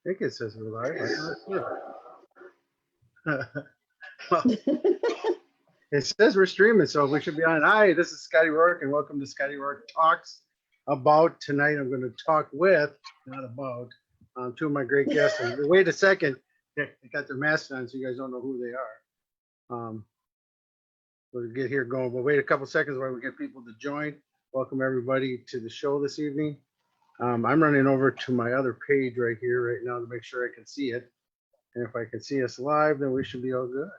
think it says we're live. I'm not sure. Well, it says we're streaming, so we should be on. Hi, this is Scotty Rourke, and welcome to Scotty Rourke Talks. About tonight, I'm going to talk with, not about, two of my great guests. And wait a second, they got their masks on, so you guys don't know who they are. We'll get here going. We'll wait a couple seconds while we get people to join. Welcome everybody to the show this evening. I'm running over to my other page right here right now to make sure I can see it. And if I can see us live, then we should be all good.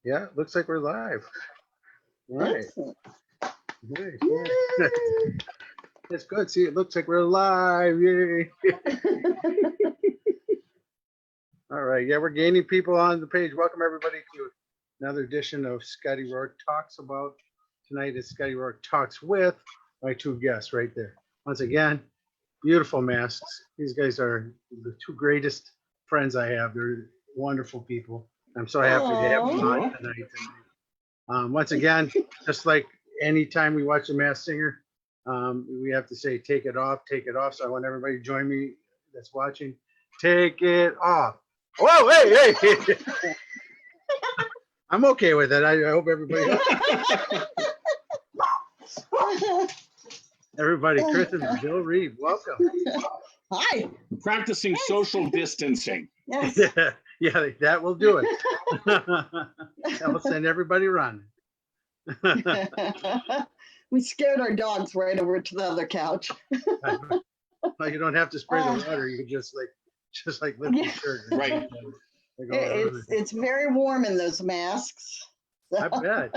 Yeah, looks like we're live. All right. Nice, yeah. That's good. See, it looks like we're live. Yay. All right. Yeah, we're gaining people on the page. Welcome everybody to another edition of Scotty Rourke Talks About. Tonight is Scotty Rourke Talks with my two guests right there. Once again, beautiful masks. These guys are the two greatest friends I have. They're wonderful people. I'm so happy to have them on tonight. Once again, just like anytime we watch a Masked Singer, we have to say, take it off, take it off. So I want everybody to join me that's watching. Take it off. Whoa, hey, hey. I'm okay with it. I hope everybody. Everybody, Kris and Bill Reed, welcome. Hi. Practicing social distancing. Yes. Yeah, that will do it. That will send everybody running. We scared our dogs right over to the other couch. Well, you don't have to spray the water. You can just like lift the shirt. Right. It's very warm in those masks. I bet.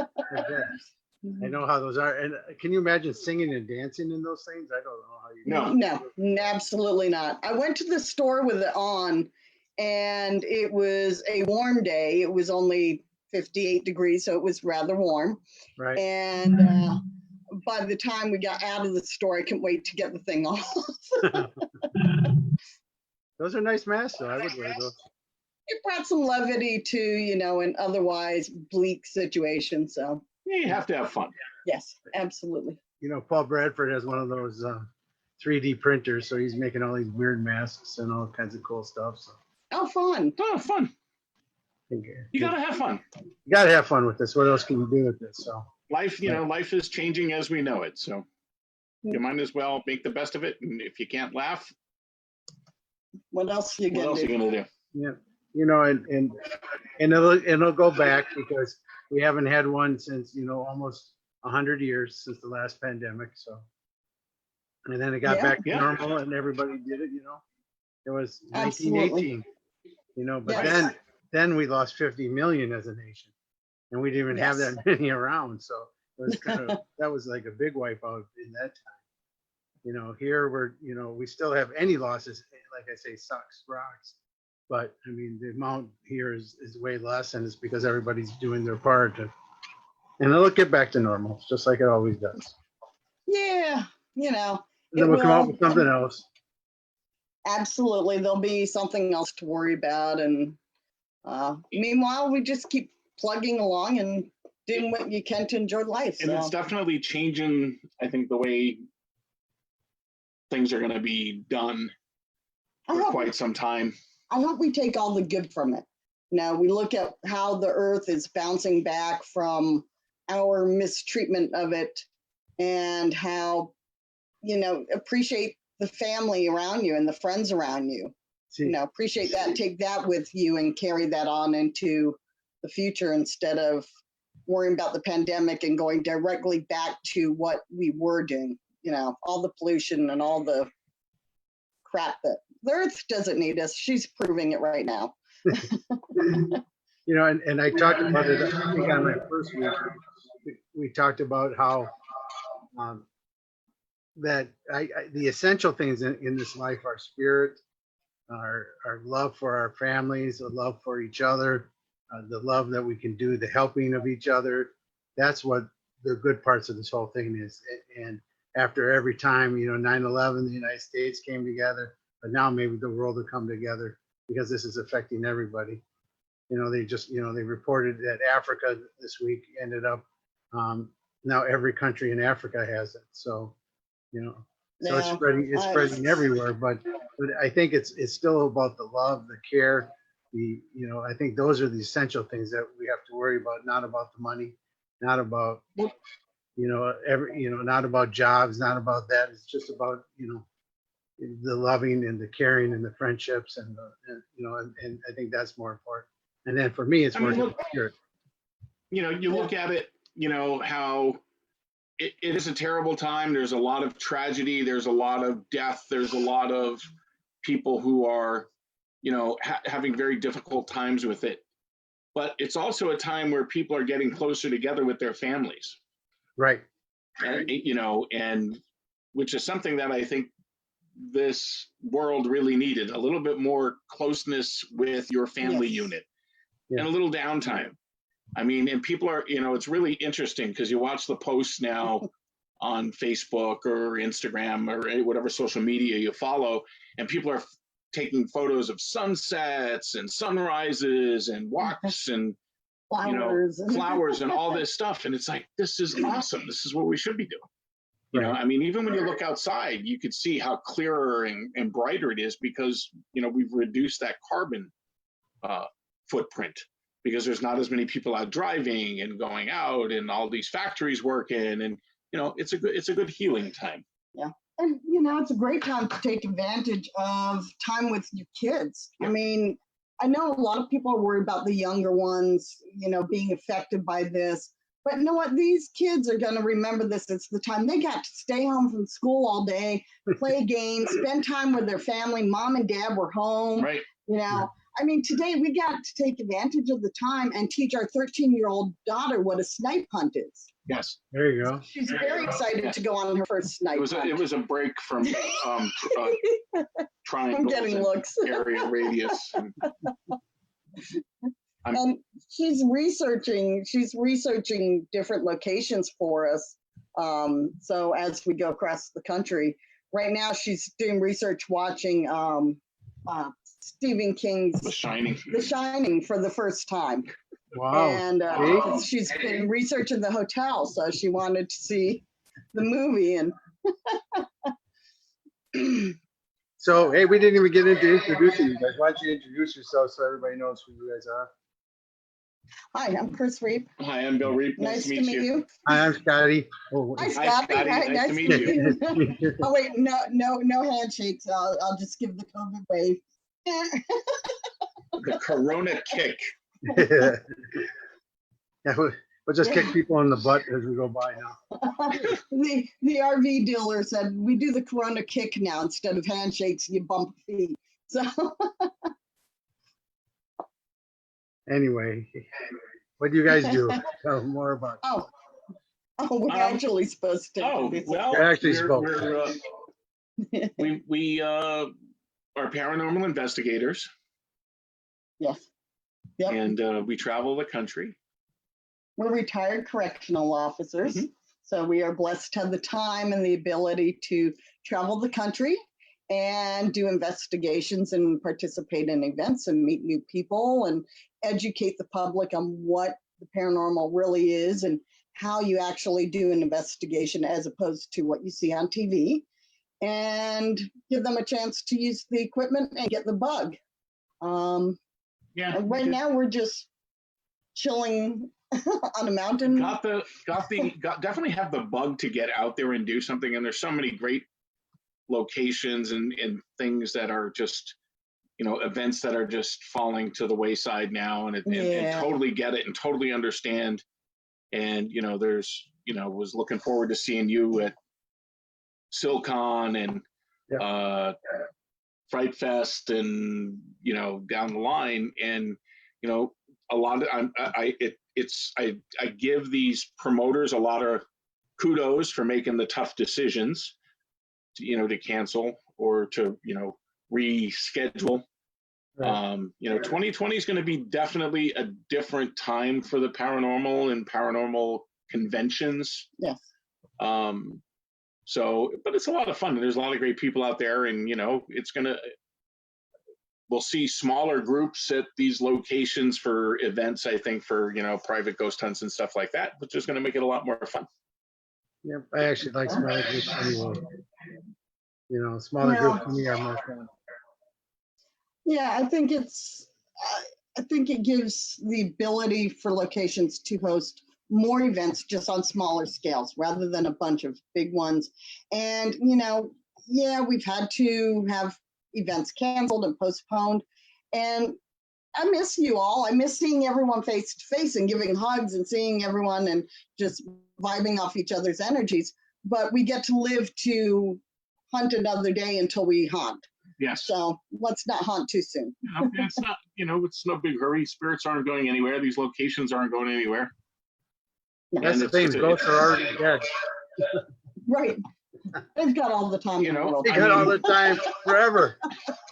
I know how those are. And can you imagine singing and dancing in those things? I don't know how you No. No, absolutely not. I went to the store with it on, and it was a warm day. It was only 58 degrees, so it was rather warm. Right. And by the time we got out of the store, I couldn't wait to get the thing off. Those are nice masks, though. I would wear those. It brought some levity to, an otherwise bleak situation. So Yeah, you have to have fun. yes, absolutely. Paul Bradford has one of those 3D printers, so he's making all these weird masks and all kinds of cool stuff. So. Oh, fun. Oh, fun. You gotta have fun. You gotta have fun with this. What else can you do with this? So Life, life is changing as we know it. So you might as well make the best of it. And if you can't laugh, What else are you what else are gonna you do? gonna do? yeah, and it'll go back because we haven't had one since almost 100 years since the last pandemic. So, and then it got back to normal, and everybody did it. It was 1918. But Yes. then we lost 50 million as a nation, and we didn't even have Yes. that many around. So it was that was like a big wipeout in that time. Here we still have any losses. Like I say, sucks, rocks. But I mean, the amount here is way less, and it's because everybody's doing their part. And it'll get back to normal, just like it always does. Yeah, And then we'll come out with something else. Absolutely. There'll be something else to worry about. And meanwhile, we just keep plugging along and doing what you can to enjoy life. And it's definitely changing, I think, the way things are gonna be done for quite some time. I hope we take all the good from it. We look at how the earth is bouncing back from our mistreatment of it, and how, appreciate the family around you and the friends around you. Appreciate that. Take that with you and carry that on into the future instead of worrying about the pandemic and going directly back to what we were doing. All the pollution and all the crap that the earth doesn't need us. She's proving it right now. And I talked about it, I think on my first week, we talked about how that the essential things in this life are spirit, our love for our families, the love for each other, the love that we can do, the helping of each other. That's what the good parts of this whole thing is. And after every time, 9/11, the United States came together, but now maybe the world will come together because this is affecting everybody. They reported that Africa this week ended up, now every country in Africa has it. So, you know. So it's Yeah, it's spreading everywhere, but I think it's still about the love, the care, I think those are the essential things that we have to worry about, not about the money, not about, not about jobs, not about that. It's just about, the loving and the caring and the friendships and I think that's more important. And then for me, it's I more mean, look, spirit. you look at it, how it is a terrible time. There's a lot of tragedy. There's a lot of death. There's a lot of people who are, having very difficult times with it. But it's also a time where people are getting closer together with their families. Right. And, and which is something that I think this world really needed, a little bit more closeness with your family unit and a little downtime. I mean, and people are, it's really interesting because you watch the posts now on Facebook or Instagram or whatever social media you follow, and people are taking photos of sunsets and sunrises and walks and flowers and all this stuff. And it's like, this is awesome. This is what we should be doing. I mean, even when you look outside, you could see how clearer and brighter it is because, we've reduced that carbon footprint because there's not as many people out driving and going out and all these factories working. And, it's a good healing time. Yeah. And, it's a great time to take advantage of time with your kids. Yeah. I mean, I know a lot of people are worried about the younger ones, being affected by this. But you know what? These kids are going to remember this. It's the time they got to stay home from school all day, play games, spend time with their family. Mom and dad were home. Right. I mean, today we got to take advantage of the time and teach our 13-year-old daughter what a snipe hunt is. Yes. There you go. She's very excited to go on her first snipe hunt. It was a break from triangles getting looks. Area radius. And she's researching different locations for us. So as we go across the country, right now she's doing research watching Stephen King's The Shining. The Shining for the first time. Wow. And she's been researching the hotel, so she wanted to see the movie. And so, hey, we didn't even get into introducing you guys. Why don't you introduce yourself so everybody knows who you guys are? Hi, I'm Kris Reap. Hi, I'm Bill Reap. Nice to meet you. Hi, I'm Scotty. Hi, Scotty. Hi, nice to meet you. Oh wait, no handshakes. I'll just give the COVID wave. The Corona kick. Yeah, we'll just kick people in the butt as we go by now. The RV dealer said we do the Corona kick now instead of handshakes. You bump feet. So anyway, what do you guys do? Tell more about it. We're actually supposed to. Well, We're actually we are paranormal investigators. Yes. Yep. And we travel the country. We're retired correctional officers. Mm-hmm. So we are blessed to have the time and the ability to travel the country and do investigations and participate in events and meet new people and educate the public on what the paranormal really is and how you actually do an investigation as opposed to what you see on TV, and give them a chance to use the equipment and get the bug. Right now we're just chilling on a mountain. Definitely have the bug to get out there and do something. And there's so many great locations and things that are just, events that are just falling to the wayside now, and totally get it and totally understand. And, there's, was looking forward to seeing you at SilCon and Fright Fest and, down the line. And, a lot of, I give these promoters a lot of kudos for making the tough decisions to cancel or to, reschedule. Right. 2020 is going to be definitely a different time for the paranormal and paranormal conventions. Yes. But it's a lot of fun. There's a lot of great people out there, and we'll see smaller groups at these locations for events, I think, for private ghost hunts and stuff like that, which is going to make it a lot more fun. Yep, I actually like smaller groups anyway. You know, smaller groups to me are more fun. Yeah, I think it gives the ability for locations to host more events just on smaller scales rather than a bunch of big ones. And, yeah, we've had to have events canceled and postponed. And I miss you all. I miss seeing everyone face to face and giving hugs and seeing everyone and just vibing off each other's energies. But we get to live to hunt another day until we haunt. Yes. So let's not hunt too soon. It's not, it's no big hurry. Spirits aren't going anywhere. These locations aren't going anywhere. That's the thing. Ghosts are already dead. Right. They've got all the time in the world. They got all the time forever.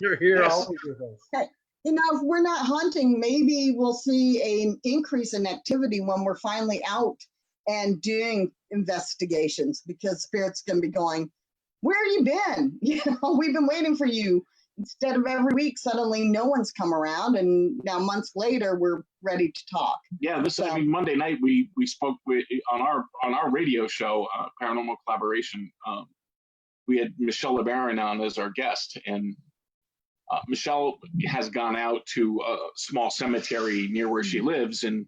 You're here always with us. Okay. If we're not hunting, maybe we'll see an increase in activity when we're finally out and doing investigations, because spirits can be going, where have you been? We've been waiting for you. Instead of every week, suddenly no one's come around, and now months later we're ready to talk. Yeah, Monday night we spoke on our radio show, Paranormal Collaboration. We had Michelle LeBaron on as our guest, and Michelle has gone out to a small cemetery near where she lives, and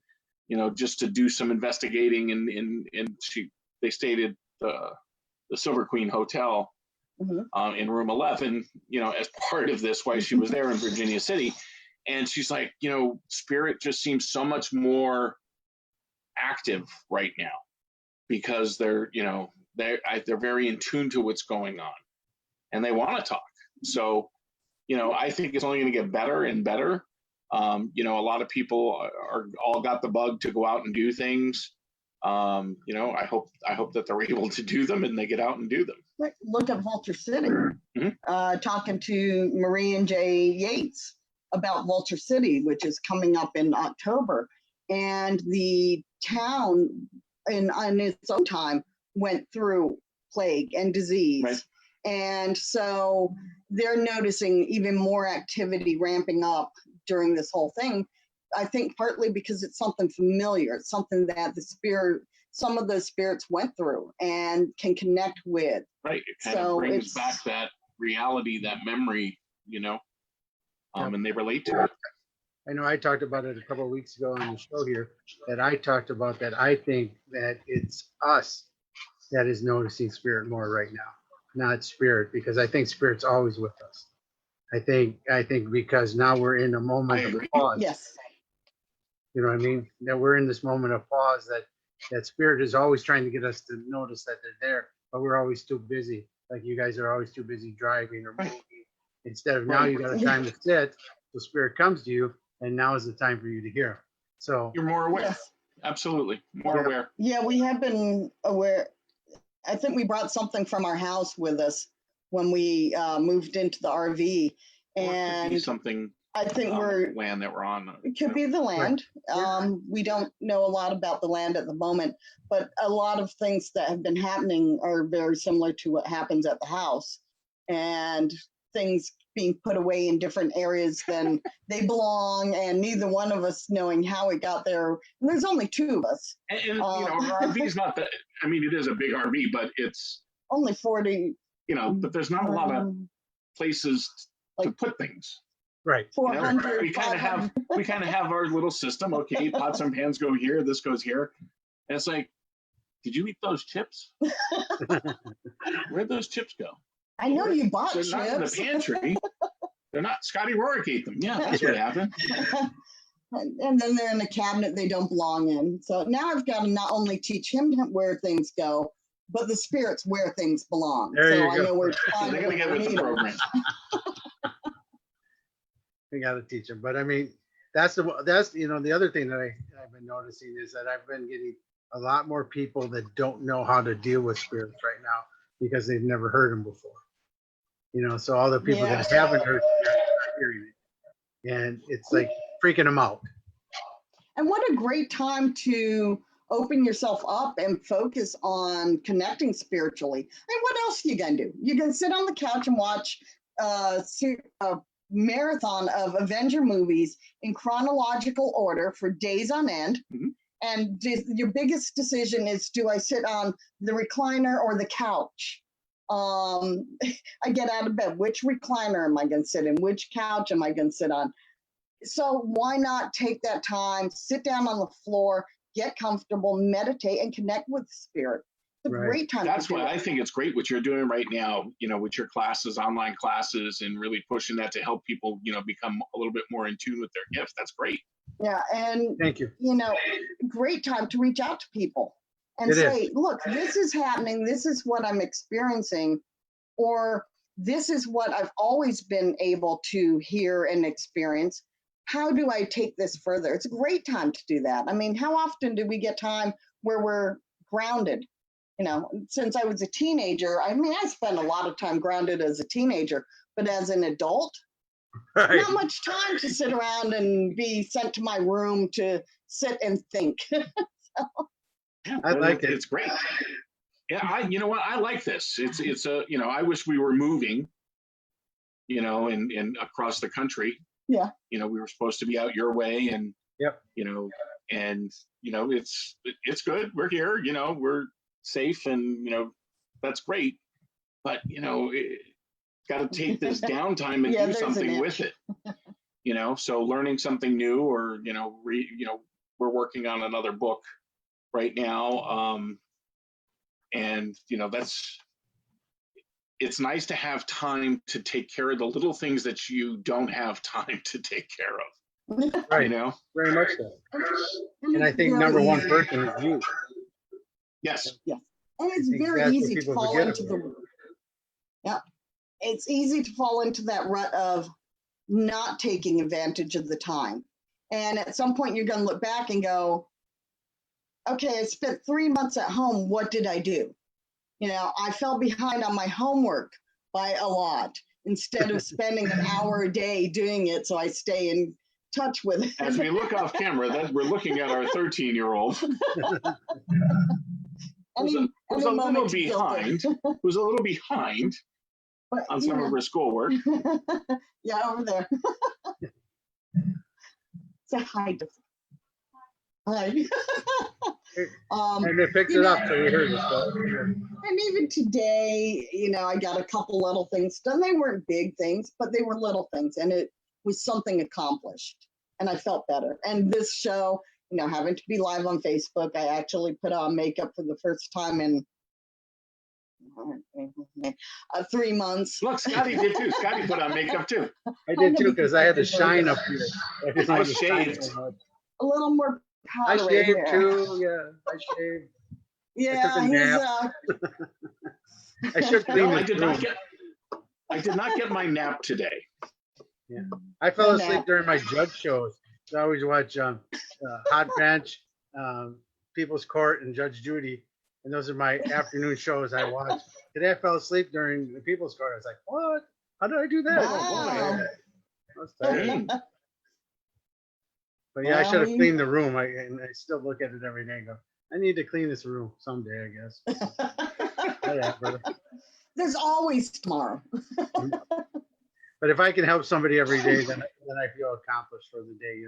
just to do some investigating, and they stayed at the Silver Queen Hotel in room 11, as part of this, while she was there in Virginia City. And she's like, spirit just seems so much more active right now, because they're very in tune to what's going on, and they want to talk. So, I think it's only going to get better and better. A lot of people are all got the bug to go out and do things. I hope that they're able to do them and they get out and do them. Right. Look at Vulture City. Talking to Marie and Jay Yates about Vulture City, which is coming up in October, and the town in its own time went through plague and disease. Right. And so they're noticing even more activity ramping up during this whole thing. I think partly because it's something familiar. It's something that some of those spirits went through and can connect with. Right. It kind of brings back that reality, that memory, and they relate to it. I know I talked about it a couple of weeks ago on the show here, that I talked about that I think that it's us that is noticing spirit more right now, not spirit, because I think spirit's always with us. I think because now we're in a moment of pause. Yes. You know what I mean? That we're in this moment of pause, that spirit is always trying to get us to notice that they're there, but we're always too busy. Like you guys are always too busy driving or moving. Instead of now you got a time to sit, the spirit comes to you, and now is the time for you to hear. So you're more aware. Yes. Absolutely. More aware. Yeah, we have been aware. I think we brought something from our house with us when we moved into the RV. And or it could be something, I think land that we're on. It could be the land. We don't know a lot about the land at the moment, but a lot of things that have been happening are very similar to what happens at the house, and things being put away in different areas than they belong, and neither one of us knowing how it got there. And there's only two of us. And our RV is not that. I mean, it is a big RV, but it's only 40. But there's not a lot of places to put things. Right. 400. We kind of have our little system. Okay, pots and pans go here. This goes here. And it's like, did you eat those chips? Where'd those chips go? I know you bought They're chips. not in the pantry. They're not. Scotty Rorick ate them. Yeah, that's what happened. And then they're in a cabinet they don't belong in. So now I've got to not only teach him where things go, but the spirits where things belong. There you I go. know where to They're find going to get with the program. We got to teach them. But I mean, that's the other thing that I've been noticing is that I've been getting a lot more people that don't know how to deal with spirits right now because they've never heard them before. So all the people that haven't heard spirits are hearing it, and it's like freaking them out. And what a great time to open yourself up and focus on connecting spiritually. And what else are you gonna do? You can sit on the couch and watch a marathon of Avenger movies in chronological order for days on end. And your biggest decision is, do I sit on the recliner or the couch? I get out of bed. Which recliner am I going to sit in? Which couch am I going to sit on? So why not take that time, sit down on the floor, get comfortable, meditate, and connect with spirit? It's a great time. That's why I think it's great what you're doing right now, with your classes, online classes, and really pushing that to help people, become a little bit more in tune with their gifts. That's great. Yeah. And thank you. Great time to reach out to people and say, look, this is happening. This is what I'm experiencing, or this is what I've always been able to hear and experience. How do I take this further? It's a great time to do that. I mean, how often do we get time where we're grounded? Since I was a teenager, I spent a lot of time grounded as a teenager, but as an adult, not much time to sit around and be sent to my room to sit and think. I like it. It's great. Yeah, you know what? I like this. It's I wish we were moving, and across the country. Yeah. We were supposed to be out your way, and yep. And it's good. We're here. We're safe, and that's great. But got to take this downtime and do something with it. So learning something new, or we're working on another book right now, and it's nice to have time to take care of the little things that you don't have time to take care of. Right. Very much so. And I think number one person is you. Yes. Yeah. And it's very easy to fall into it's easy to fall into that rut of not taking advantage of the time. And at some point you're going to look back and go, okay, I spent 3 months at home. What did I do? I fell behind on my homework by a lot instead of spending an hour a day doing it. So I stay in touch with it. As we look off camera, we're looking at our 13-year-old. Who's a little behind on some of her schoolwork. Yeah, over there. Say hi. Hi. And they picked it up, so we heard it. And even today, I got a couple little things done. They weren't big things, but they were little things, and it was something accomplished, and I felt better. And this show, having to be live on Facebook, I actually put on makeup for the first time in 3 months. Look, Scotty did too. Scotty put on makeup too. I did too, because I had to shine up here. I shaved. A little more I powder. shaved too. Yeah, I shaved. Yeah, I should clean I did not get my nap today. Yeah, I fell asleep during my judge shows. So I always watch Hot Bench, People's Court, and Judge Judy, and those are my afternoon shows I watch. Today I fell asleep during the People's Court. I was like, "What? How did I do that?" Wow. I was tired. But yeah, I should have cleaned the room. I still look at it every day and go, I need to clean this room someday, I guess. Whatever. There's always tomorrow. But if I can help somebody every day, then I feel accomplished for the day,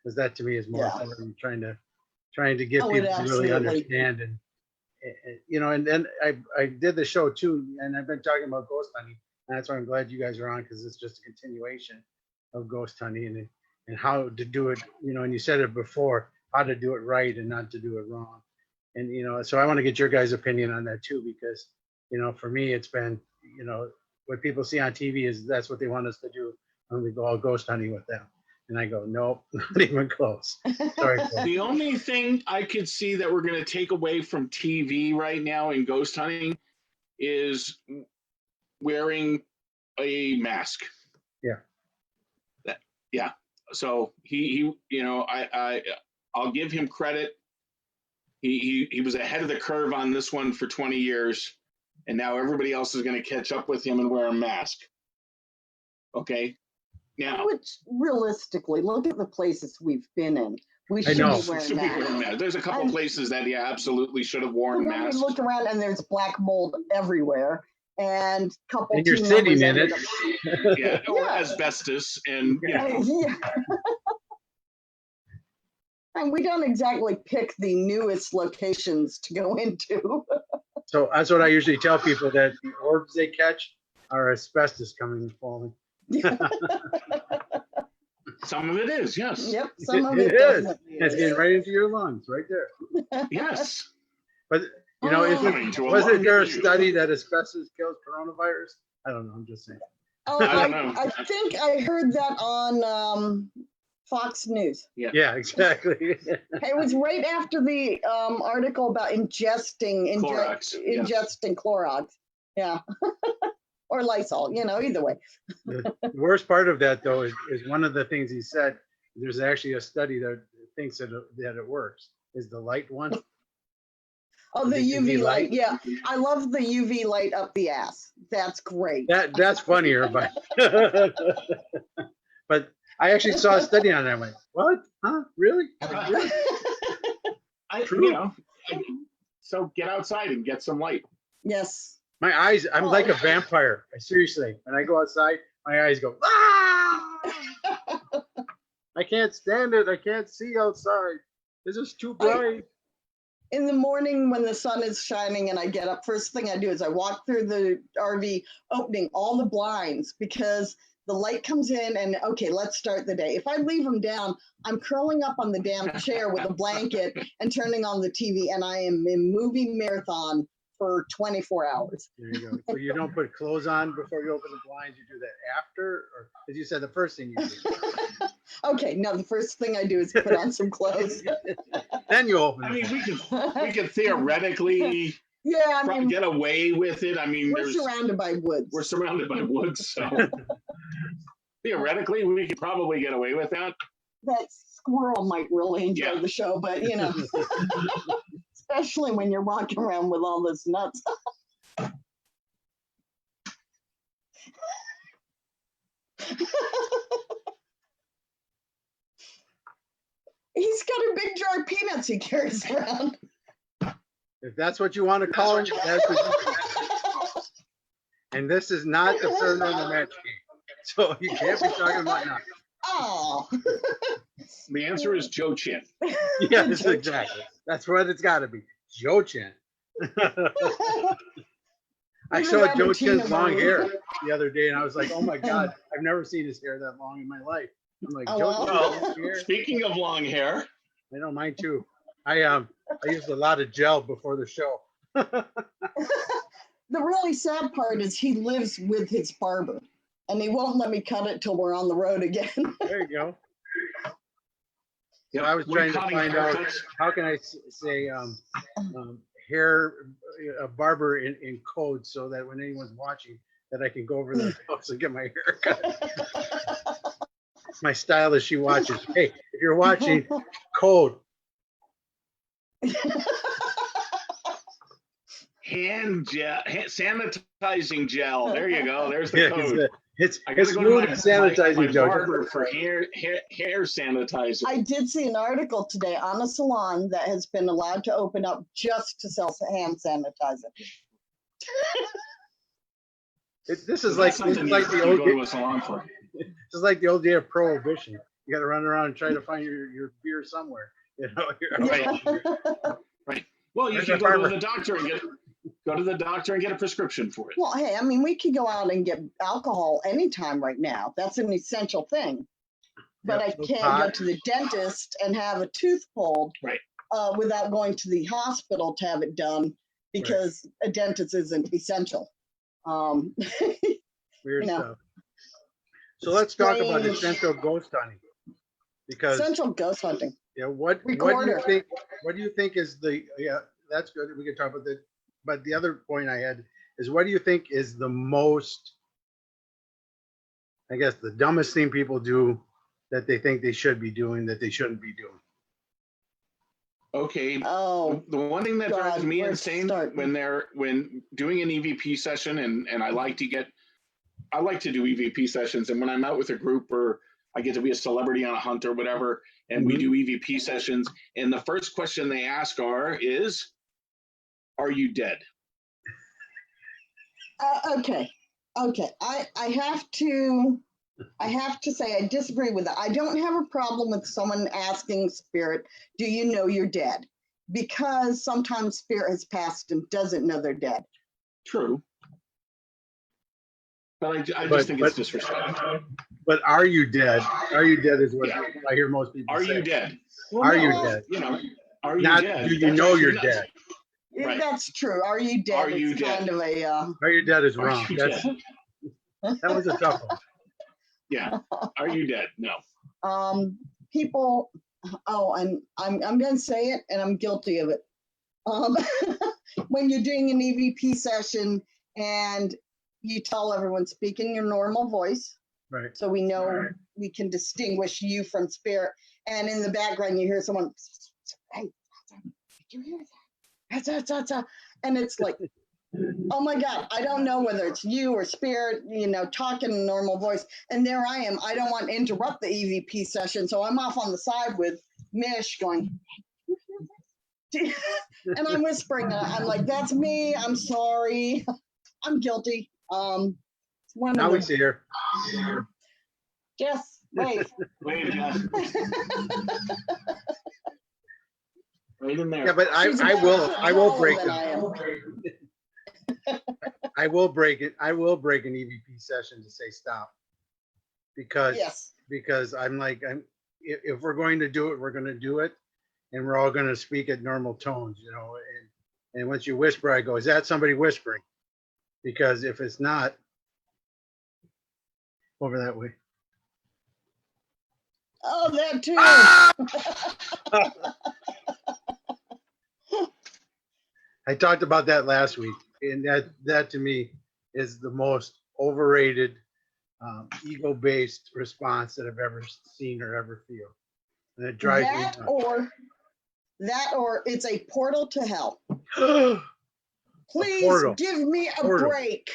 because that to me is more important. Trying to get people to really understand, and and then I did the show too, and I've been talking about ghost hunting, and that's why I'm glad you guys are on, because it's just a continuation of ghost hunting and how to do it, and you said it before, how to do it right and not to do it wrong. And, so I want to get your guys' opinion on that too, because, for me, it's been, what people see on TV is that's what they want us to do. And we go all ghost hunting with them. And I go, nope, not even close. Sorry. The only thing I could see that we're going to take away from TV right now in ghost hunting is wearing a mask. Yeah. Yeah. So he I'll give him credit. He was ahead of the curve on this one for 20 years, and now everybody else is going to catch up with him and wear a mask. Okay. Now, which realistically, look at the places we've been in. We should be wearing masks. There's a couple places that absolutely should have worn masks. We look around and there's black mold everywhere, and couple. And you're sitting in it. Or asbestos, and And we don't exactly pick the newest locations to go into. So that's what I usually tell people, that the orbs they catch are asbestos coming and falling. Some of it is, yes. Yep, some of It it is. definitely It's is. getting right into your lungs, right there. Yes. But you know, Coming to a wasn't there a lung. study that asbestos kills coronavirus? I don't know. I'm just saying. Oh, I don't know. I think I heard that on Fox News. Yeah, exactly. It was right after the article about ingesting Clorox, yes. ingesting Clorox. Yeah. Or Lysol, either way. The worst part of that, though, is one of the things he said. There's actually a study that thinks that it works. Is the light one? Oh, the UV light. Yeah, I love the UV light up the ass. That's great. That's funnier, but but I actually saw a study on that. I went, what? Huh? Really? Really? So get outside and get some light. Yes. My eyes, I'm like a vampire. Seriously, when I go outside, my eyes go, ah! I can't stand it. I can't see outside. This is too bright. In the morning when the sun is shining and I get up, first thing I do is I walk through the RV, opening all the blinds because the light comes in and, okay, let's start the day. If I leave them down, I'm curling up on the damn chair with a blanket and turning on the TV, and I am in movie marathon for 24 hours. There you go. So you don't put clothes on before you open the blinds. You do that after, or as you said, the first thing you do. Okay, no, the first thing I do is put on some clothes. Then you open. I mean, we could theoretically get away with it. I mean, we're surrounded by woods. We're surrounded by woods, so theoretically we could probably get away with that. That squirrel might really enjoy the show, but especially when you're walking around with all this nuts. He's got a big jar of peanuts he carries around. If that's what you want to call it, that's what you And this is not the paranormal match game. So you can't be talking about nuts. Oh. The answer is Joe Chin. Yes, exactly. That's what it's got to be. Joe Chin. I saw Joe Chin's long hair the other day, and I was like, "Oh my God, I've never seen his hair that long in my life." I'm like, Joe Chin's hair. Speaking of long hair, I know mine too. I used a lot of gel before the show. The really sad part is he lives with his barber, and he won't let me cut it till we're on the road again. There you go. Yeah, I was trying to find out how can I say hair barber in code so that when anyone's watching that I can go over their house and get my hair cut. My stylist, she watches. Hey, if you're watching, code. Hand sanitizing gel. There you go. There's the code. It's smooth sanitizing gel. Barber for hair sanitizer. I did see an article today on a salon that has been allowed to open up just to sell hand sanitizer. This is like the old day. This is like the old day of prohibition. You got to run around and try to find your beer somewhere. Right. Well, you can go to the doctor and get a prescription for it. Well, hey, I mean, we could go out and get alcohol anytime right now. That's an essential thing. But I can't go to the dentist and have a tooth pulled without going to the hospital to have it done because a dentist isn't essential. Weird stuff. So let's talk about essential ghost hunting. Because essential ghost hunting. Yeah, what do you think is that's good. We can talk about that. But the other point I had is what do you think is the most, I guess, the dumbest thing people do that they think they should be doing that they shouldn't be doing? Okay. Oh, the one thing that drives me insane when doing an EVP session, and I like to do EVP sessions, and when I'm out with a group or I get to be a celebrity on a hunt or whatever, and we do EVP sessions, and the first question they ask is, are you dead? Okay. I have to I have to say, I disagree with that. I don't have a problem with someone asking spirit, do you know you're dead? Because sometimes spirit has passed and doesn't know they're dead. True. But I But- just think but- it's disrespectful. But are you dead? Are you dead is what I hear most people Are say. you dead? Are you no. dead? You know, are you Not dead? do you That's know actually you're not- dead. Right. That's true. Are you dead? Are you It's dead? kind of a Are you dead is Are wrong. you That's, dead? that was a tough one. Yeah. Are you dead? No. people. Oh, I'm going to say it, and I'm guilty of it. When you're doing an EVP session and you tell everyone speak in your normal voice, Right. so we know we can distinguish you from spirit. And in the background, you hear someone, hey, did you hear that? And it's like, oh my God, I don't know whether it's you or spirit, talking in normal voice. And there I am. I don't want to interrupt the EVP session. So I'm off on the side with Mish going, and I'm whispering. I'm like, that's me. I'm sorry. I'm guilty. It's one Now of we the, see her. Jess, wait. Wait, Jess. Right in there. Yeah, but She's I about will. a foot I will taller break than it. I am. I will break it. I will break an EVP session to say stop. Because Yes. I'm like, if we're going to do it, we're going to do it, and we're all going to speak at normal tones, And once you whisper, I go, is that somebody whispering? Because if it's not, over that way. Oh, that too. I talked about that last week, and that to me is the most overrated ego-based response that I've ever seen or ever feel, and it drives me That or it's a portal to hell. nuts. Please portal. give me a Portal. break.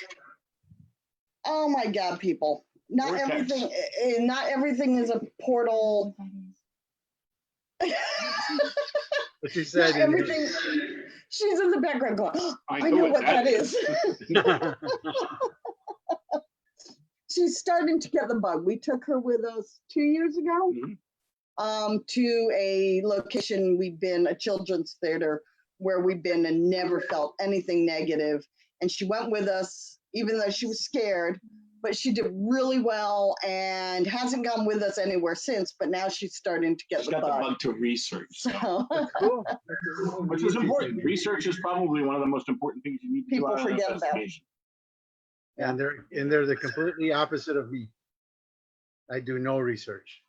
Oh my God, people. Not Vortex. everything is a portal. What she said. Not everything. She's in the background going, oh, I know what that is. She's starting to get the bug. We took her with us 2 years ago. Mhm. To a location a children's theater where we've been and never felt anything negative. And she went with us, even though she was scared, but she did really well and hasn't gone with us anywhere since, but now she's starting to get She's the got the bug. bug to research, So Cool. which is important. Research is probably one of the most important things you need to do People on an forget about. investigation. And they're the completely opposite of me. I do no research.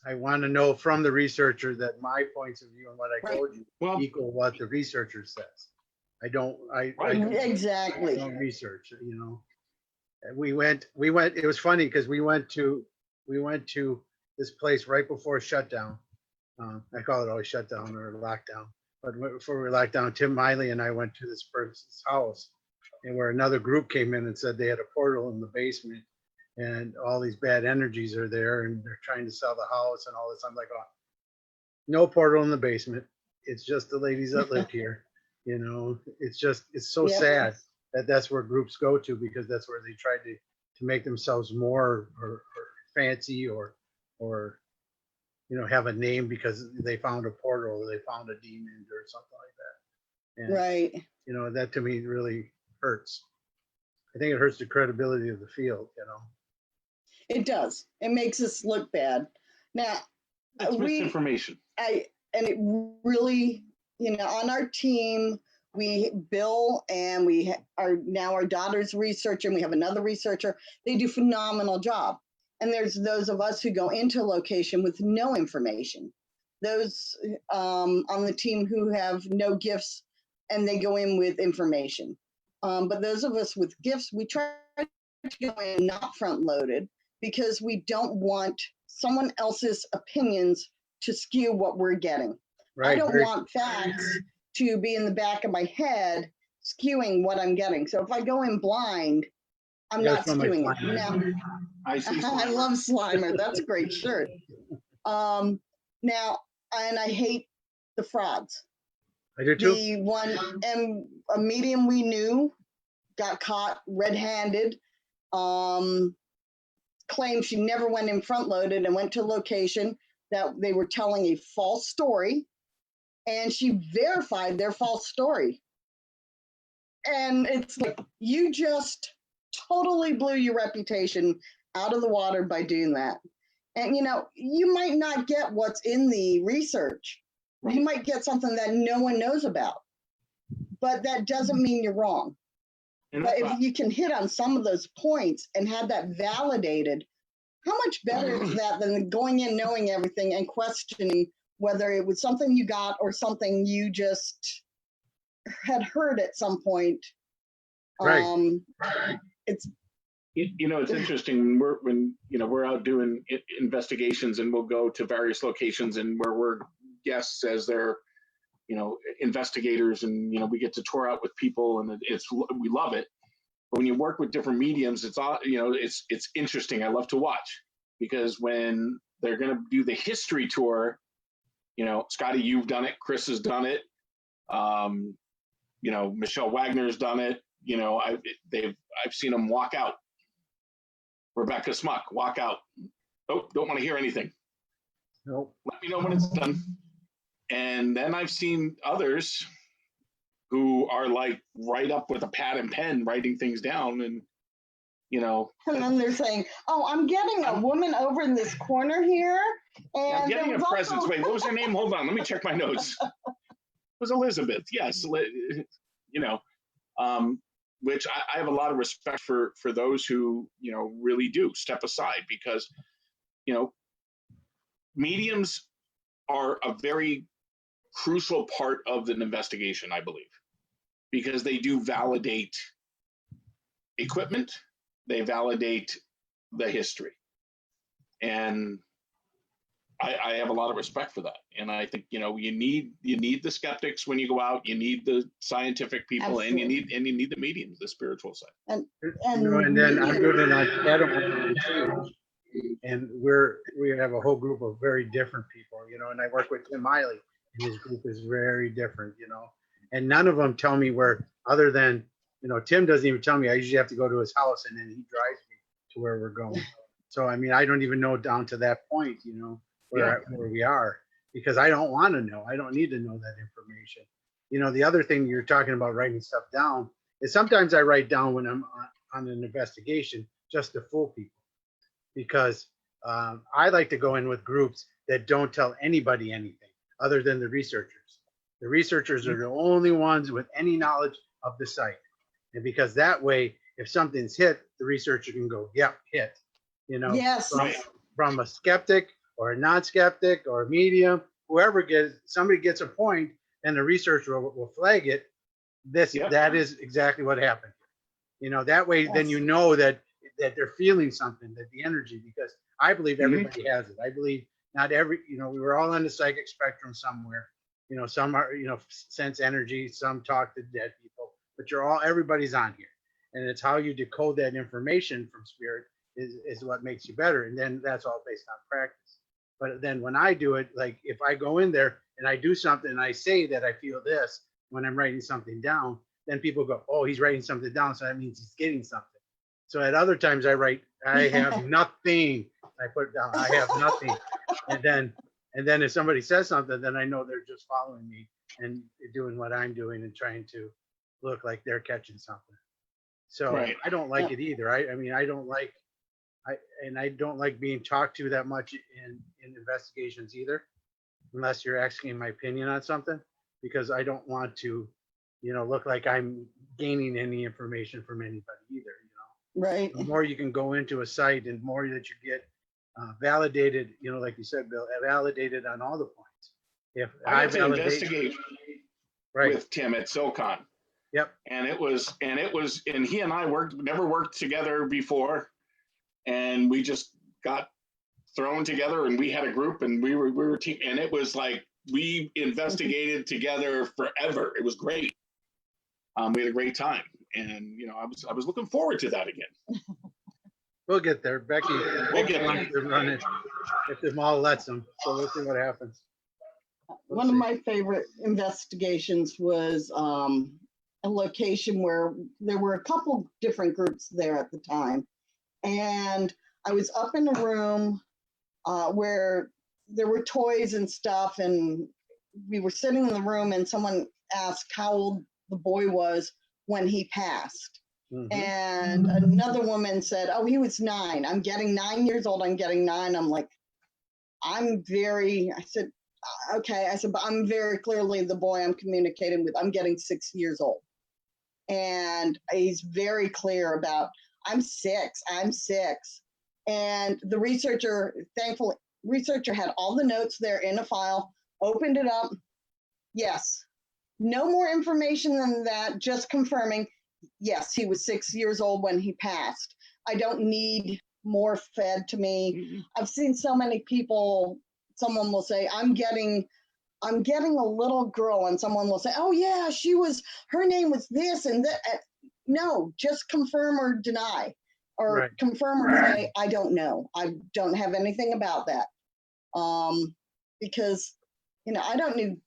I want to know from the researcher that my points of view and what I told you Well, equal what the researcher says. I don't Exactly. research, And we went, it was funny because we went to this place right before shutdown. I call it always shutdown or lockdown. But before we locked down, Tim Miley and I went to this person's house, and where another group came in and said they had a portal in the basement and all these bad energies are there and they're trying to sell the house and all this. I'm like, oh, no portal in the basement. It's just the ladies that lived here. It's so Yep. sad that that's where groups go to, because that's where they try to make themselves more or fancy or have a name because they found a portal or they found a demon or something like that. And Right. that to me really hurts. I think it hurts the credibility of the field. It does. It makes us look bad. Now, it's misinformation. and it really, on our team, Bill and we are now our daughter's researcher, and we have another researcher. They do a phenomenal job. And there's those of us who go into a location with no information. Those on the team who have no gifts and they go in with information. But those of us with gifts, we try to go in not front loaded because we don't want someone else's opinions to skew what we're getting. Right. I don't want facts to be in the back of my head skewing what I'm getting. So if I go in blind, I'm not skewing it. Now, I love Slimer. That's a great shirt. Now, and I hate the frauds. I do too. The one, and a medium we knew got caught red-handed. claimed she never went in front loaded and went to a location that they were telling a false story, and she verified their false story. And it's like, you just totally blew your reputation out of the water by doing that. And, you know, you might not get what's in the research. You might get something that no one knows about, but that doesn't mean you're wrong. But if you can hit on some of those points and have that validated, how much better is that than going in knowing everything and questioning whether it was something you got or something you just had heard at some point? Right. It's You know, it's interesting when we're out doing investigations, and we'll go to various locations and where we're guests as they're, investigators, and we get to tour out with people, and we love it. But when you work with different mediums, it's all it's interesting. I love to watch, because when they're going to do the history tour, Scotty, you've done it, Kris has done it, Michelle Wagner's done it. I've seen them walk out. Rebecca Smuck, walk out. Oh, don't want to hear anything. Nope. Let me know when it's done. And then I've seen others who are like right up with a pad and pen writing things down, and and then they're saying, "Oh, I'm getting a woman over in this corner here, and I'm getting a presence." Also... Wait, what was her name? Hold on, let me check my notes. It was Elizabeth. Yes, which I have a lot of respect for those who really do step aside, because mediums are a very crucial part of an investigation, I believe, because they do validate equipment, they validate the history, and I have a lot of respect for that. And I think you need the skeptics when you go out. You need the scientific people. Absolutely. and you need the mediums, the spiritual side. And then I'm doing it on Adam too. And we have a whole group of very different people, and I work with Tim Miley, and his group is very different, and none of them tell me where, other than, Tim doesn't even tell me. I usually have to go to his house, and then he drives me to where we're going. So, I mean, I don't even know down to that point, where we are, because I don't want to know. I don't need to know that information. The other thing you're talking about, writing stuff down, is sometimes I write down when I'm on an investigation just to fool people, because I like to go in with groups that don't tell anybody anything other than the researchers. The researchers are the only ones with any knowledge of the site. And because that way, if something's hit, the researcher can go, yep, hit. Yes. From a skeptic or a non-skeptic or a medium, somebody gets a point, and the researcher will flag it. That is exactly what happened. That way, then that they're feeling something, that the energy, because I believe everybody has it. I believe not every, we were all on the psychic spectrum somewhere. Some are, sense energy, some talk to dead people, but everybody's on here. And it's how you decode that information from spirit is what makes you better. And then that's all based on practice. But then when I do it, like if I go in there and I do something and I say that I feel this when I'm writing something down, then people go, oh, he's writing something down, so that means he's getting something. So at other times I write, I have nothing. I put it down, I have nothing. And then if somebody says something, then I know they're just following me and doing what I'm doing and trying to look like they're catching something. So I don't like it either. I mean, I don't like being talked to that much in investigations either, unless you're asking my opinion on something, because I don't want to, look like I'm gaining any information from anybody either. Right. The more you can go into a site, and more that you get validated, like you said, Bill, validated on all the points. If I had to investigate right with Tim at SoCon. Yep. And he and I never worked together before, and we just got thrown together, and we had a group, and we were a team, and it was like we investigated together forever. It was great. We had a great time, and I was looking forward to that again. We'll get there, Becky. We'll get wants to run it if the mall lets them. So we'll see what happens. One of my favorite investigations was a location where there were a couple different groups there at the time. And I was up in a room where there were toys and stuff, and we were sitting in the room, and someone asked how old the boy was when he passed. And another woman said, oh, he was 9. I'm getting 9 years old. I'm getting 9. I'm like, I said, okay. I said, but I'm very clearly the boy I'm communicating with. I'm getting 6 years old. And he's very clear about, I'm 6. And the researcher, thankfully, had all the notes there in a file, opened it up. Yes. No more information than that, just confirming, yes, he was 6 years old when he passed. I don't need more fed to me. I've seen so many people, someone will say, I'm getting a little girl, and someone will say, oh yeah, her name was this and that. No, just confirm or deny, or confirm or say, I don't know. I don't have anything about that. Because, I don't need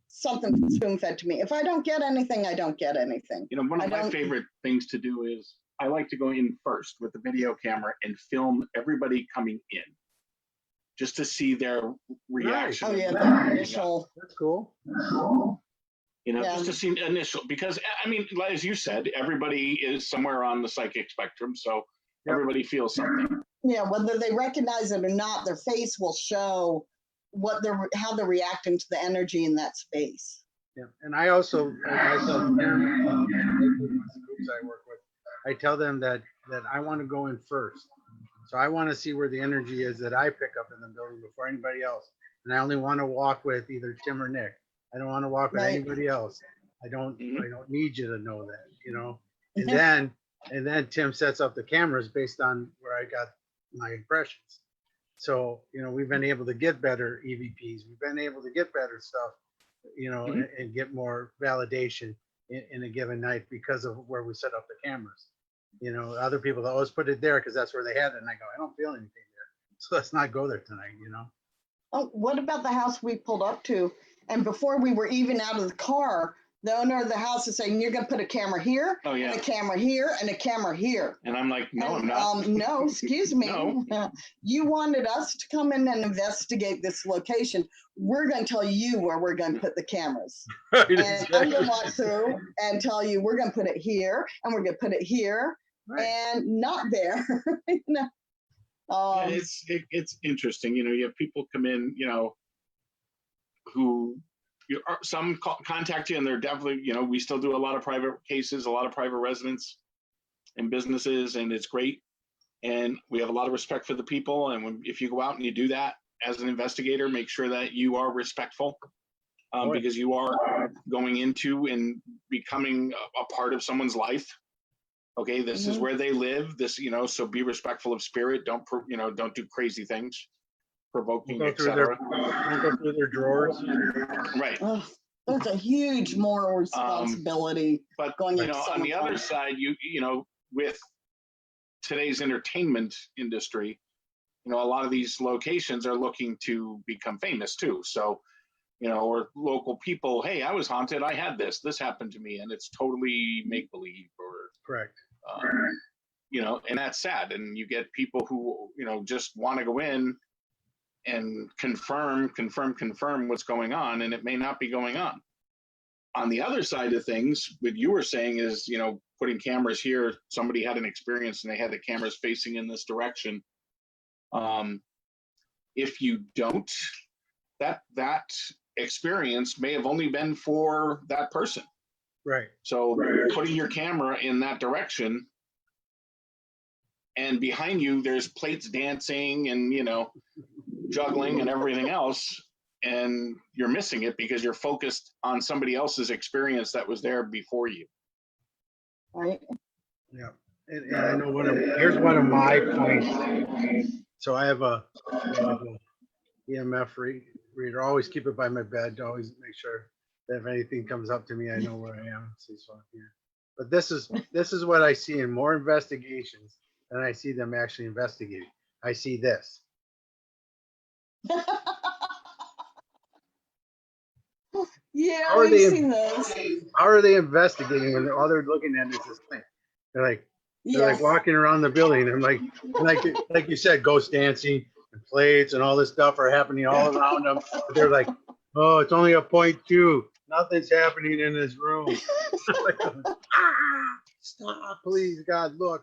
something spoon fed to me. If I don't get anything, I don't get anything. One of my favorite things to do is I like to go in first with the video camera and film everybody coming in, just to see their reaction. Oh yeah, the initial. That's cool. Just to see initial, because I mean, as you said, everybody is somewhere on the psychic spectrum, so everybody feels something. Yeah, whether they recognize it or not, their face will show how they're reacting to the energy in that space. Yeah, and I also, I tell them, groups I work with, I tell them that I want to go in first. So I want to see where the energy is that I pick up in the building before anybody else. And I only want to walk with either Tim or Nick. I don't want to walk with anybody else. I don't need you to know that, And then Tim sets up the cameras based on where I got my impressions. So, we've been able to get better EVPs. We've been able to get better stuff, and get more validation in a given night because of where we set up the cameras. Other people always put it there because that's where they had it. And I go, I don't feel anything there. So let's not go there tonight, Oh, what about the house we pulled up to? And before we were even out of the car, the owner of the house is saying, you're going to put a camera here, and a camera here, and a camera here. And I'm like, no, I'm not. No, excuse me. No. You wanted us to come in and investigate this location. We're going to tell you where we're going to put the cameras. And I'm going to walk through and tell you, we're going to put it here, and we're going to put it here, and not there. It's interesting. You have people come in, who some contact you, and they're definitely, we still do a lot of private cases, a lot of private residents and businesses, and it's great. And we have a lot of respect for the people. And if you go out and you do that as an investigator, make sure that you are respectful, because you are going into and becoming a part of someone's life. Okay, this is where they live. So be respectful of spirit. Don't do crazy things, provoking, etc. Don't go through their drawers. Right. Oh, that's a huge moral responsibility. But going on the other side, with today's entertainment industry, a lot of these locations are looking to become famous too. So, or local people, hey, I was haunted. I had this happened to me, and it's totally make believe or correct. And that's sad. And you get people who, just want to go in and confirm what's going on, and it may not be going on. On the other side of things, what you were saying is, putting cameras here, somebody had an experience and they had the cameras facing in this direction. If you don't, that experience may have only been for that person. Right. So putting your camera in that direction, and behind you, there's plates dancing and, juggling and everything else. And you're missing it because you're focused on somebody else's experience that was there before you. Right. Yeah. And I know here's one of my points. So I have a EMF reader. Always keep it by my bed to always make sure that if anything comes up to me, I know where I am. But this is what I see in more investigations than I see them actually investigating. I see this. Yeah, we've seen those. How are they investigating when all they're looking at is this thing? They're like, They're like Yes. walking around the building. I'm like you said, ghost dancing and plates and all this stuff are happening all around them. But they're like, oh, it's only a 0.2. Nothing's happening in this room. Stop, please, God, look.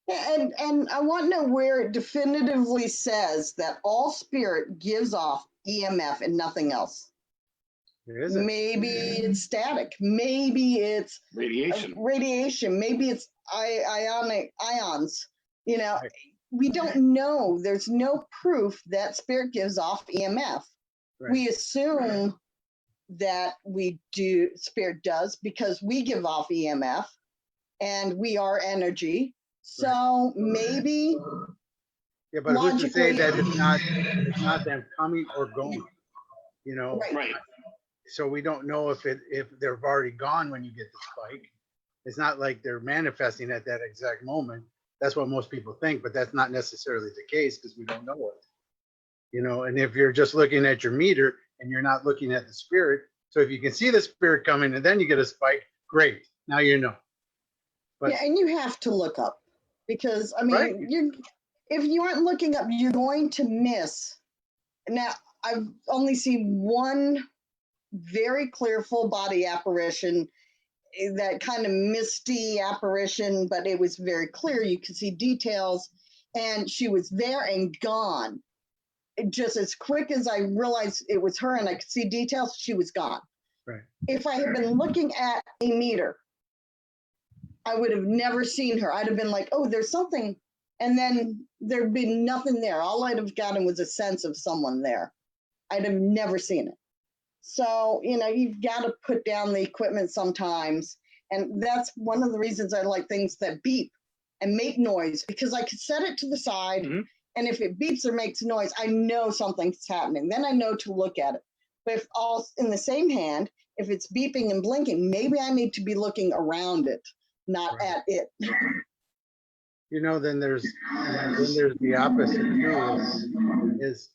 And I want to know where it definitively says that all spirit gives off EMF and nothing else. There isn't. Maybe it's static. Maybe it's Radiation. radiation. Maybe it's ions. You know, Right. we don't know. There's no proof that spirit gives off EMF. Right. We assume that spirit does because we give off EMF and we are energy. So maybe Yeah, but who's to say logically- that it's not them coming or going? You know, Right. Right. so we don't know if they've already gone when you get the spike. It's not like they're manifesting at that exact moment. That's what most people think, but that's not necessarily the case because we don't know it. You know, and if you're just looking at your meter and you're not looking at the spirit, so if you can see the spirit coming and then you get a spike, great. Now you know. But yeah, and you have to look up because I mean, Right. if you aren't looking up, you're going to miss. Now, I've only seen one very clear full body apparition, that kind of misty apparition, but it was very clear. You could see details, and she was there and gone. Just as quick as I realized it was her and I could see details, she was gone. Right. If I had been looking at a meter, I would have never seen her. I'd have been like, oh, there's something. And then there'd be nothing there. All I'd have gotten was a sense of someone there. I'd have never seen it. So, you know, you've got to put down the equipment sometimes. And that's one of the reasons I like things that beep and make noise, because I could set it to the side. Mhm. And if it beeps or makes noise, I know something's happening. Then I know to look at it. But if all in the same hand, if it's beeping and blinking, maybe I need to be looking around it, not Right. at it. you know, then there's the opposite too. Is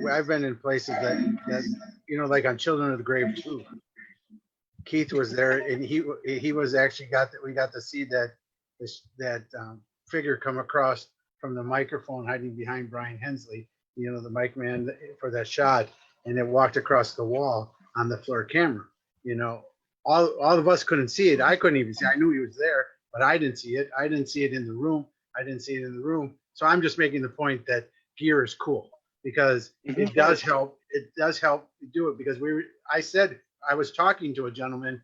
I've been in places that you know, like on Children of the Grave too. Keith was there, and he was actually we got to see that figure come across from the microphone hiding behind Brian Hensley, you know, the mic man for that shot, and it walked across the wall on the floor camera. You know, all of us couldn't see it. I couldn't even see. I knew he was there, but I didn't see it. I didn't see it in the room. So I'm just making the point that gear is cool because it does help. It does help do it because I said I was talking to a gentleman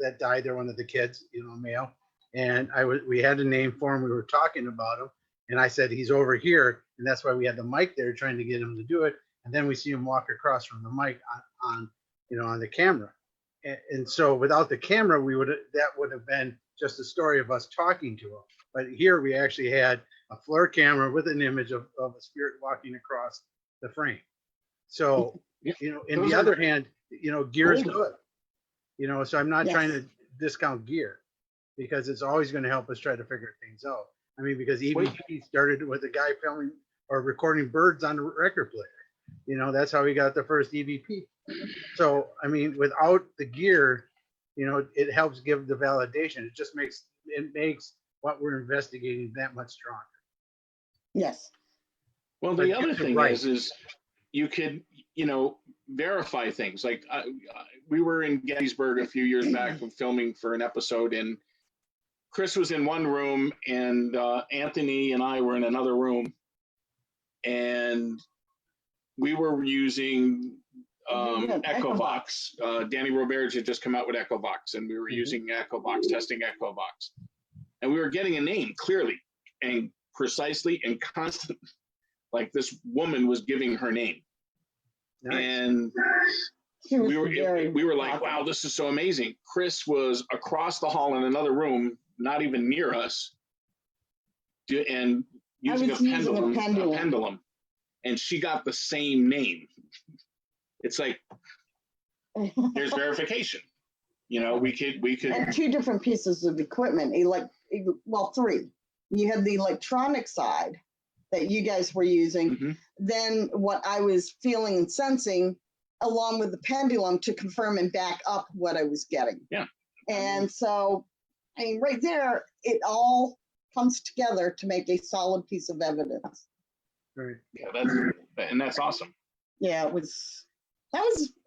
that died there, one of the kids, you know, male, and we had a name for him. We were talking about him, and I said he's over here, and that's why we had the mic there trying to get him to do it. And then we see him walk across from the mic on the camera. And so without the camera, that would have been just a story of us talking to him. But here we actually had a FLIR camera with an image of a spirit walking across the frame. So, you know, in the other hand, you know, gear is good. You know, so I'm not trying to discount gear because it's always going to help us try to figure things out. I mean, because EVP started with a guy filming or recording birds on a record player. You know, that's how he got the first EVP. So, I mean, without the gear, you know, it helps give the validation. It just makes what we're investigating that much stronger. Yes. Well, the other thing is you could, you know, verify things. Like we were in Gettysburg a few years back filming for an episode, and Kris was in one room, and Anthony and I were in another room, and we were using Echovox. Danny Roberge had just come out with Echovox, and we were using Echovox, testing Echovox. And we were getting a name clearly and precisely and constantly. Like this woman was giving her name. Nice. And we were like, wow, this is so amazing. Kris was across the hall in another room, not even near us, and using a pendulum. And she got the same name. It's like, there's verification. You know, we could. And two different pieces of equipment, three. You had the electronic side that you guys were using, then what I was feeling and sensing, along with the pendulum to confirm and back up what I was getting. Yeah. And so I mean, right there, it all comes together to make a solid piece of evidence. Right. Yeah, that's awesome. Yeah, that was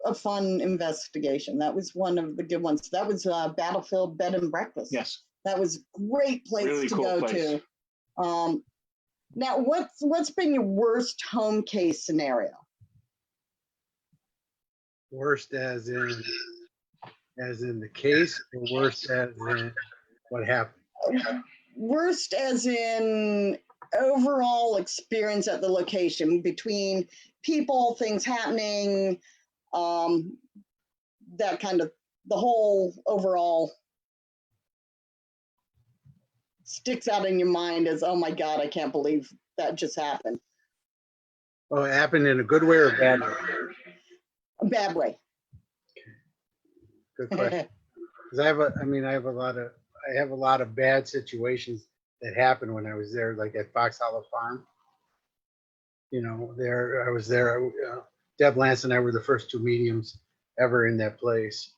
a fun investigation. That was one of the good ones. That was Battlefield Bed and Breakfast. Yes. That was a great place Really to cool go place. to. Now, what's been your worst home case scenario? Worst as in the case, or worst as in what happened? Worst as in overall experience at the location, between people, things happening, that kind of, the whole overall sticks out in your mind as, oh my God, I can't believe that just happened. Oh, it happened in a good way or a bad way? A bad way. Good question. Because I have a lot of bad situations that happened when I was there, like at Fox Hollow Farm. You know, I was there. Deb Lance and I were the first two mediums ever in that place.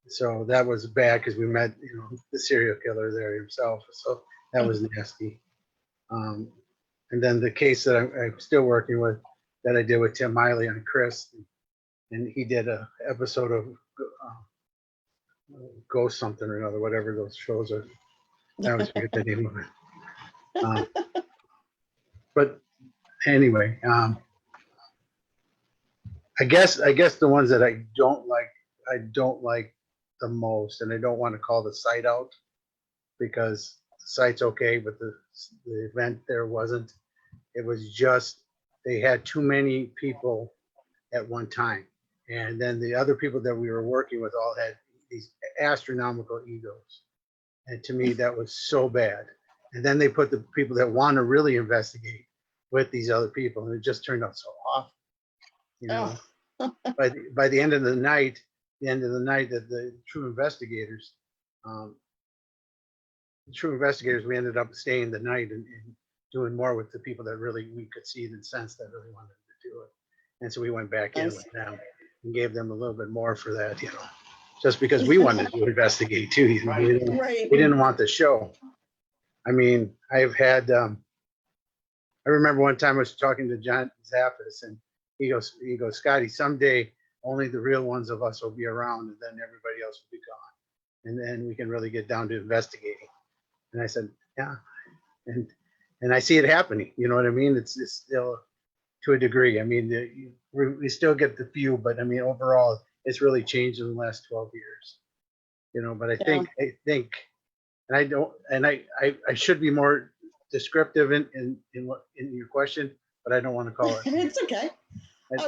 So that was bad because we met, the serial killer there himself. So that was nasty. And then the case that I'm still working with, that I did with Tim Miley on Kris, and he did a episode of Ghost something or another, whatever those shows are. I always forget the name of it. But anyway, I guess the ones that I don't like the most, and I don't want to call the site out because the site's okay, but the event there wasn't. It was just they had too many people at one time, and then the other people that we were working with all had these astronomical egos, and to me that was so bad. And then they put the people that want to really investigate with these other people, and it just turned out so awful. By the end of the night, that the true investigators, we ended up staying the night and doing more with the people that really we could see and sense that really wanted to do it. And so we went back in with them and gave them a little bit more for that, just because we wanted to investigate too. We didn't want the show. I mean, I've had, I remember one time I was talking to John Zappis, and he goes, Scotty, someday only the real ones of us will be around, and then everybody else will be gone, and then we can really get down to investigating. And I said, yeah, and I see it happening. You know what I mean? It's still to a degree. I mean, we still get the few, but I mean, overall, it's really changed in the last 12 years. But I think, and I don't, and I should be more descriptive in your question, but I don't want to call it. It's okay.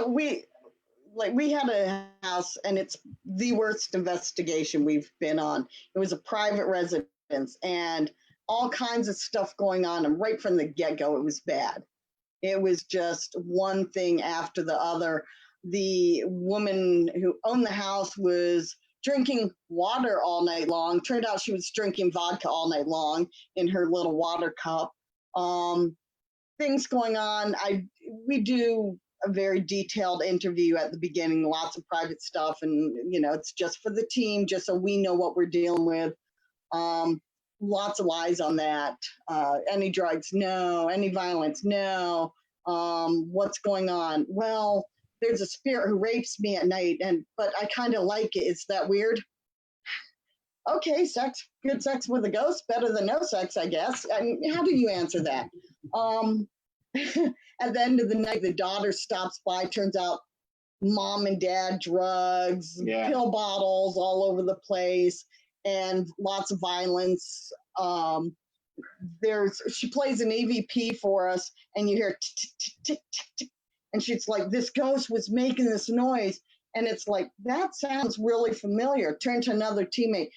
We had a house, and it's the worst investigation we've been on. It was a private residence, and all kinds of stuff going on, and right from the get-go, it was bad. It was just one thing after the other. The woman who owned the house was drinking water all night long. Turned out she was drinking vodka all night long in her little water cup. Things going on. We do a very detailed interview at the beginning, lots of private stuff, and it's just for the team, just so we know what we're dealing with. Lots of lies on that. Any drugs? No. Any violence? No. What's going on? Well, there's a spirit who rapes me at night, but I kind of like it. Is that weird? Okay, good sex with a ghost, better than no sex, I guess. How do you answer that? At the end of the night, the daughter stops by. Turns out mom and dad drugs, pill bottles all over the place, and lots of violence. She plays an EVP for us, and you hear tick, tick, tick, tick, tick, and she's like, this ghost was making this noise, and it's like, that sounds really familiar. Turn to another teammate.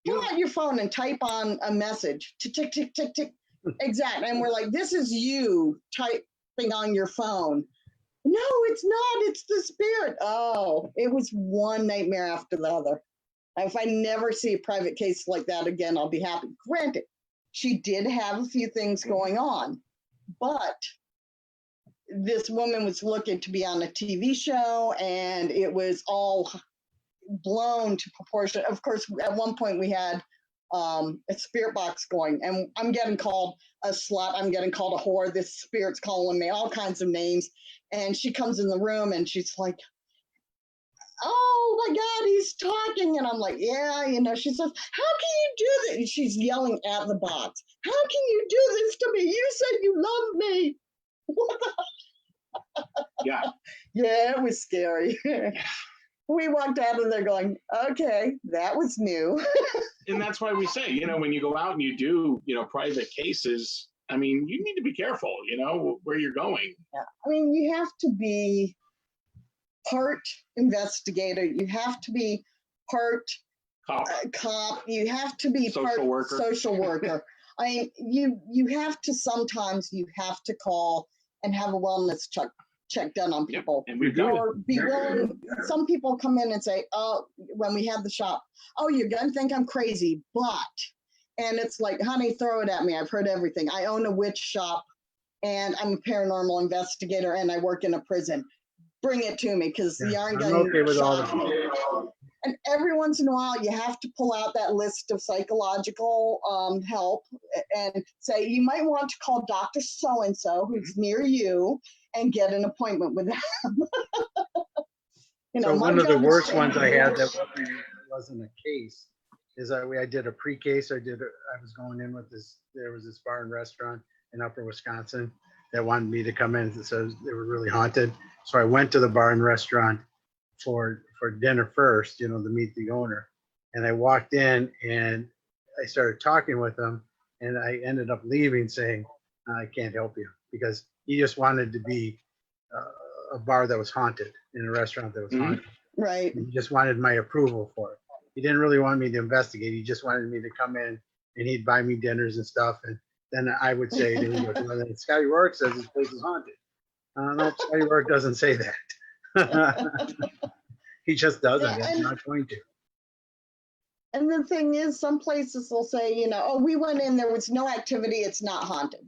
Pull out your phone and type on a message. Tick, tick, tick, tick, tick. Exactly. And we're like, this is you typing on your phone. No, it's not. It's the spirit. Oh, it was one nightmare after the other. If I never see a private case like that again, I'll be happy. Granted, she did have a few things going on, but this woman was looking to be on a TV show, and it was all blown to proportion. Of course, at one point we had a spirit box going, and I'm getting called a slut. I'm getting called a whore. This spirit's calling me all kinds of names. And she comes in the room and she's like, oh my God, he's talking. And I'm like, yeah, she says, how can you do this? And she's yelling at the box. How can you do this to me? You said you love me. Yeah. Yeah, it was scary. We walked out of there going, okay, that was new. And that's why we say, when you go out and you do, private cases, I mean, you need to be careful, where you're going. Yeah. I mean, you have to be part investigator. You have to be part cop. You have to be social worker. Social worker. I mean, you have to sometimes call and have a wellness check done on people. Yep. And we've done or be willing. Some people come in and say, oh, when we had the shop, oh, you're going to think I'm crazy, but, and it's like, honey, throw it at me. I've heard everything. I own a witch shop and I'm a paranormal investigator and I work in a prison. Bring it to me because you aren't going to. I'm okay with all the. And every once in a while, you have to pull out that list of psychological help and say, you might want to call Dr. So-and-so who's near you and get an appointment with them. So one of the worst ones I had that wasn't a case is I did a pre-case. I was going in with this, there was this bar and restaurant in Upper Wisconsin that wanted me to come in. So they were really haunted. So I went to the bar and restaurant for dinner first, to meet the owner. And I walked in and I started talking with him and I ended up leaving saying, I can't help you because he just wanted to be a bar that was haunted in a restaurant that was haunted. Right. He just wanted my approval for it. He didn't really want me to investigate. He just wanted me to come in and he'd buy me dinners and stuff. And then I would say to him, well, then Scotty Rourke says this place is haunted. No, Scotty Rourke doesn't say that. He just doesn't. He's not going to. And the thing is, some places will say, oh, we went in, there was no activity, it's not haunted.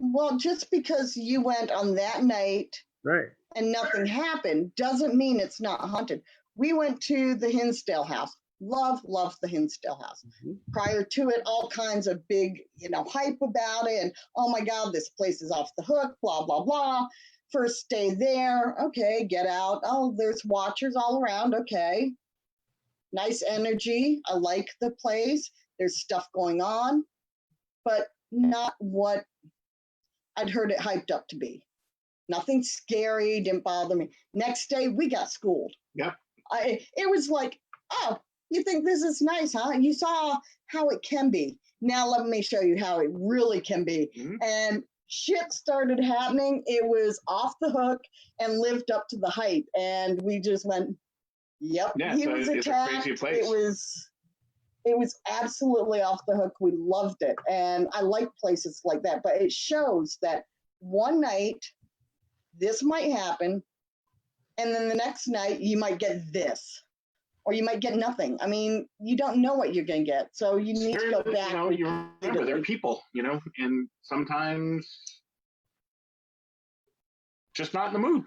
Well, just because you went on that night right and nothing happened doesn't mean it's not haunted. We went to the Hinsdale house. Love the Hinsdale house. Mm-hmm. Prior to it, all kinds of big, hype about it. And, oh my God, this place is off the hook, blah, blah, blah. First day there, okay, get out. Oh, there's watchers all around, okay. Nice energy, I like the place. There's stuff going on, but not what I'd heard it hyped up to be. Nothing scary, didn't bother me. Next day, we got schooled. Yep. It was like, oh, you think this is nice, huh? You saw how it can be. Now let me show you how it really can be. Mm-hmm. And shit started happening. It was off the hook and lived up to the hype. And we just went, yep, yeah, he was attacked. It's a crazy place. It was absolutely off the hook. We loved it. And I like places like that. But it shows that one night, this might happen. And then the next night, you might get this. Or you might get nothing. I mean, you don't know what you're going to get. So you need to go back. You remember, they're people, and sometimes just not in the mood.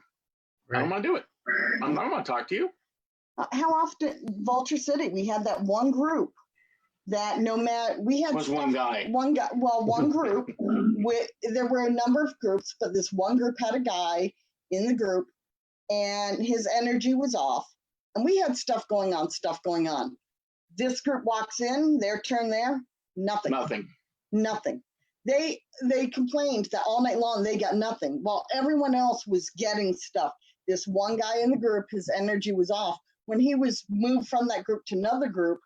Right. I don't want to do it. I don't want to talk to you. How often, Vulture City, we had that one group that no matter, we had one guy, one group, there were a number of groups, but this one group had a guy in the group and his energy was off. And we had stuff going on. This group walks in, their turn there, nothing. They complained that all night long they got nothing, while everyone else was getting stuff. This one guy in the group, his energy was off. When he was moved from that group to another group,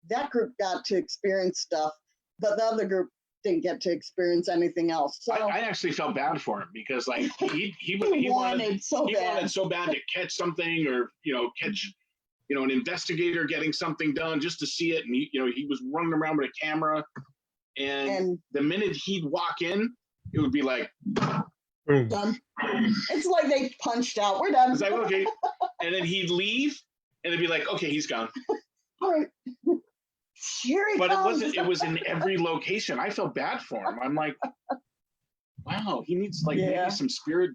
that group got to experience stuff, but the other group didn't get to experience anything else. So I actually felt bad for him because he wanted so bad to catch something or catch an investigator getting something done just to see it, and he was running around with a camera, and the minute he'd walk in, it would be like done. It's like they punched out. We're done. It's like okay, and then he'd leave, and it'd be like okay, he's gone. All right. Here he but comes. it was in every location. I felt bad for him. I'm like, wow, he needs maybe some spirit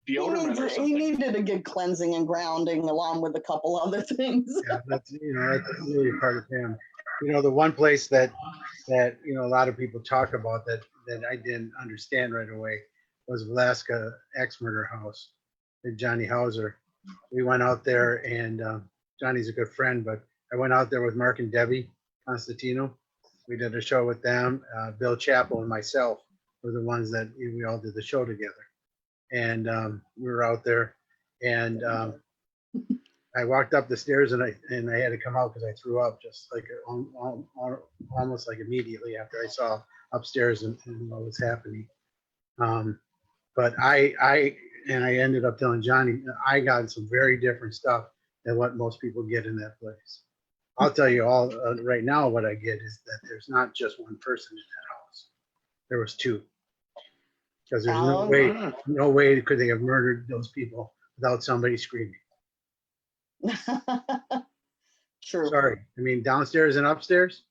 deodorant or something. He needed a good cleansing and grounding along with a couple other things. Yeah, that's really part of him. the one place that a lot of people talk about that I didn't understand right away was Alaska Ex Murder House at Johnny Hauser. We went out there, and Johnny's a good friend, but I went out there with Mark and Debbie Constantino. We did a show with them. Bill Chappell and myself were the ones that we all did the show together. And we were out there, and I walked up the stairs, and I had to come out because I threw up just like almost like immediately after I saw upstairs and what was happening. But I ended up telling Johnny I got some very different stuff than what most people get in that place. I'll tell you all right now what I get is that there's not just one person in that house. There was two. Because there's no way could they have murdered those people without somebody screaming. True. Sorry. I mean, downstairs and upstairs.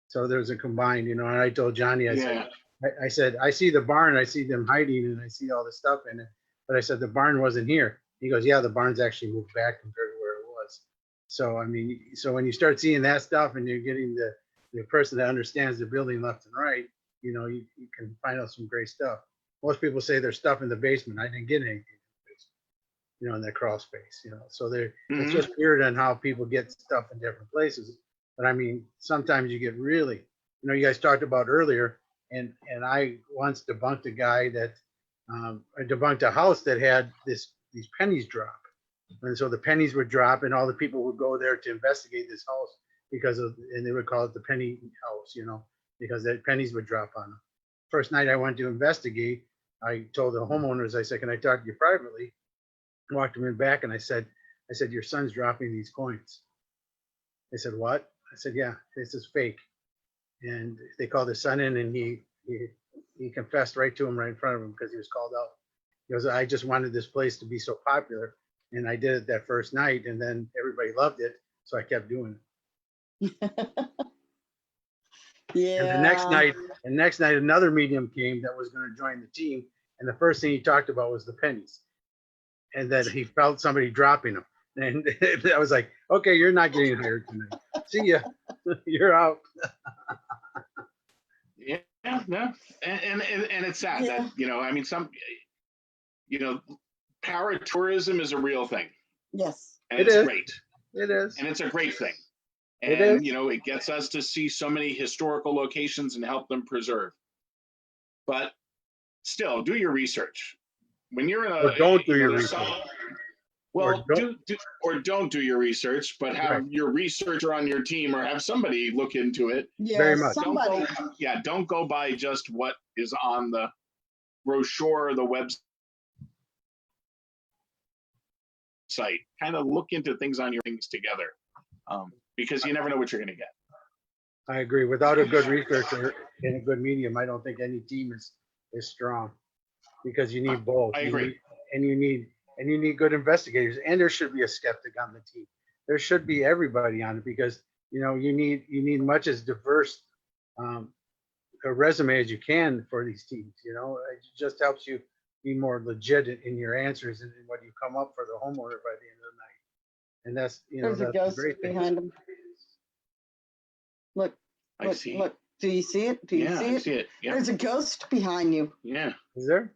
So there's a combined, and I told Johnny, I said, I see the barn, I see them hiding, and I see all the stuff in it. But I said, the barn wasn't here. He goes, yeah, the barn's actually moved back compared to where it was. So, I mean, so when you start seeing that stuff and you're getting the person that understands the building left and right, you can find out some great stuff. Most people say there's stuff in the basement. I didn't get anything in the basement, in that crawl space, So it's just weird on how people get stuff in different places. But I mean, sometimes you get really, you guys talked about earlier, and I once debunked a guy that I debunked a house that had these pennies drop. And so the pennies would drop, and all the people would go there to investigate this house and they would call it the penny house, because the pennies would drop on them. First night I went to investigate, I told the homeowners, I said, can I talk to you privately? I walked them in back, and I said, your son's dropping these coins. They said, what? I said, yeah, this is fake. And they called his son in, and he confessed right to him right in front of him because he was called out. He goes, I just wanted this place to be so popular, and I did it that first night, and then everybody loved it, so I kept doing it. Yeah. And the next night, another medium came that was going to join the team, and the first thing he talked about was the pennies, and that he felt somebody dropping them. And I was like, okay, you're not getting hired tonight. See ya. You're out. Yeah, no, and it's sad that I mean, paratourism is a real thing. Yes, and it's great. It is, and it's a great thing. And it is. It gets us to see so many historical locations and help them preserve. But still, do your research. When you're in a don't do your research. Well, don't do your research, but have your researcher on your team or have somebody look into it. Yeah, very much. Don't go by just what is on the brochure or the website. Kind of look into things on your things together, because you never know what you're going to get. I agree. Without a good researcher and a good medium, I don't think any team is strong, because you need both. I agree. You need good investigators, and there should be a skeptic on the team. There should be everybody on it, because you need much as diverse a resume as you can for these teams. It just helps you be more legit in your answers and what you come up for the homeowner by the end of the night. And that's there's that's a ghost great thing. behind him. Look, I see. Look. Do you see it? Do you see it? I see it. Yeah. There's a ghost behind you. Yeah. Is there?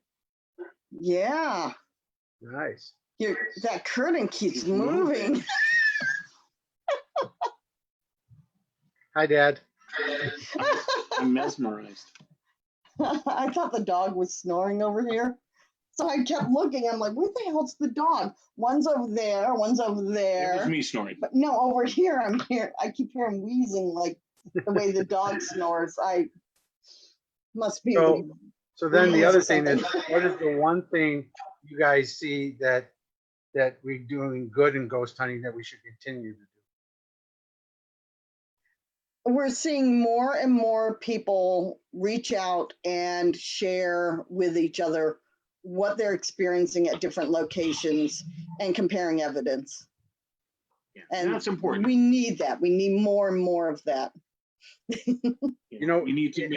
Yeah. Nice. That curtain keeps moving. Hi, Dad. I'm mesmerized. I thought the dog was snoring over here. So I kept looking. I'm like, where the hell's the dog? One's over there. One's over there. It was me snoring. But no, over here, I keep hearing wheezing like the way the dog snores. I must be. So then the other thing is, what is the one thing you guys see that we're doing good in ghost hunting that we should continue to do? We're seeing more and more people reach out and share with each other what they're experiencing at different locations and comparing evidence. Yeah, and that's important. We need that. We need more and more of that. We need to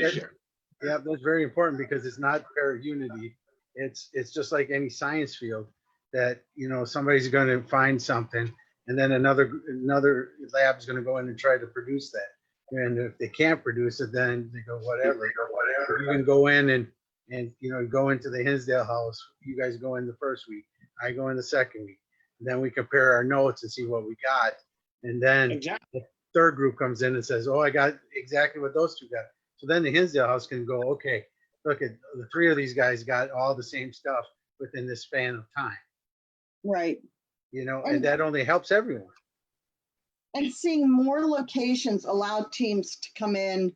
share. Yeah, that's very important, because it's not fair unity. It's just like any science field that somebody's going to find something, and then another lab is going to go in and try to produce that. And if they can't produce it, then they go whatever. You can go in and go into the Hinsdale house. You guys go in the first week. I go in the second week. And then we compare our notes and see what we got. And then Exactly. the third group comes in and says, "Oh, I got exactly what those two got." So then the Hinsdale house can go, "Okay, look at the three of these guys got all the same stuff within this span of time." Right. And that only helps everyone. And seeing more locations allow teams to come in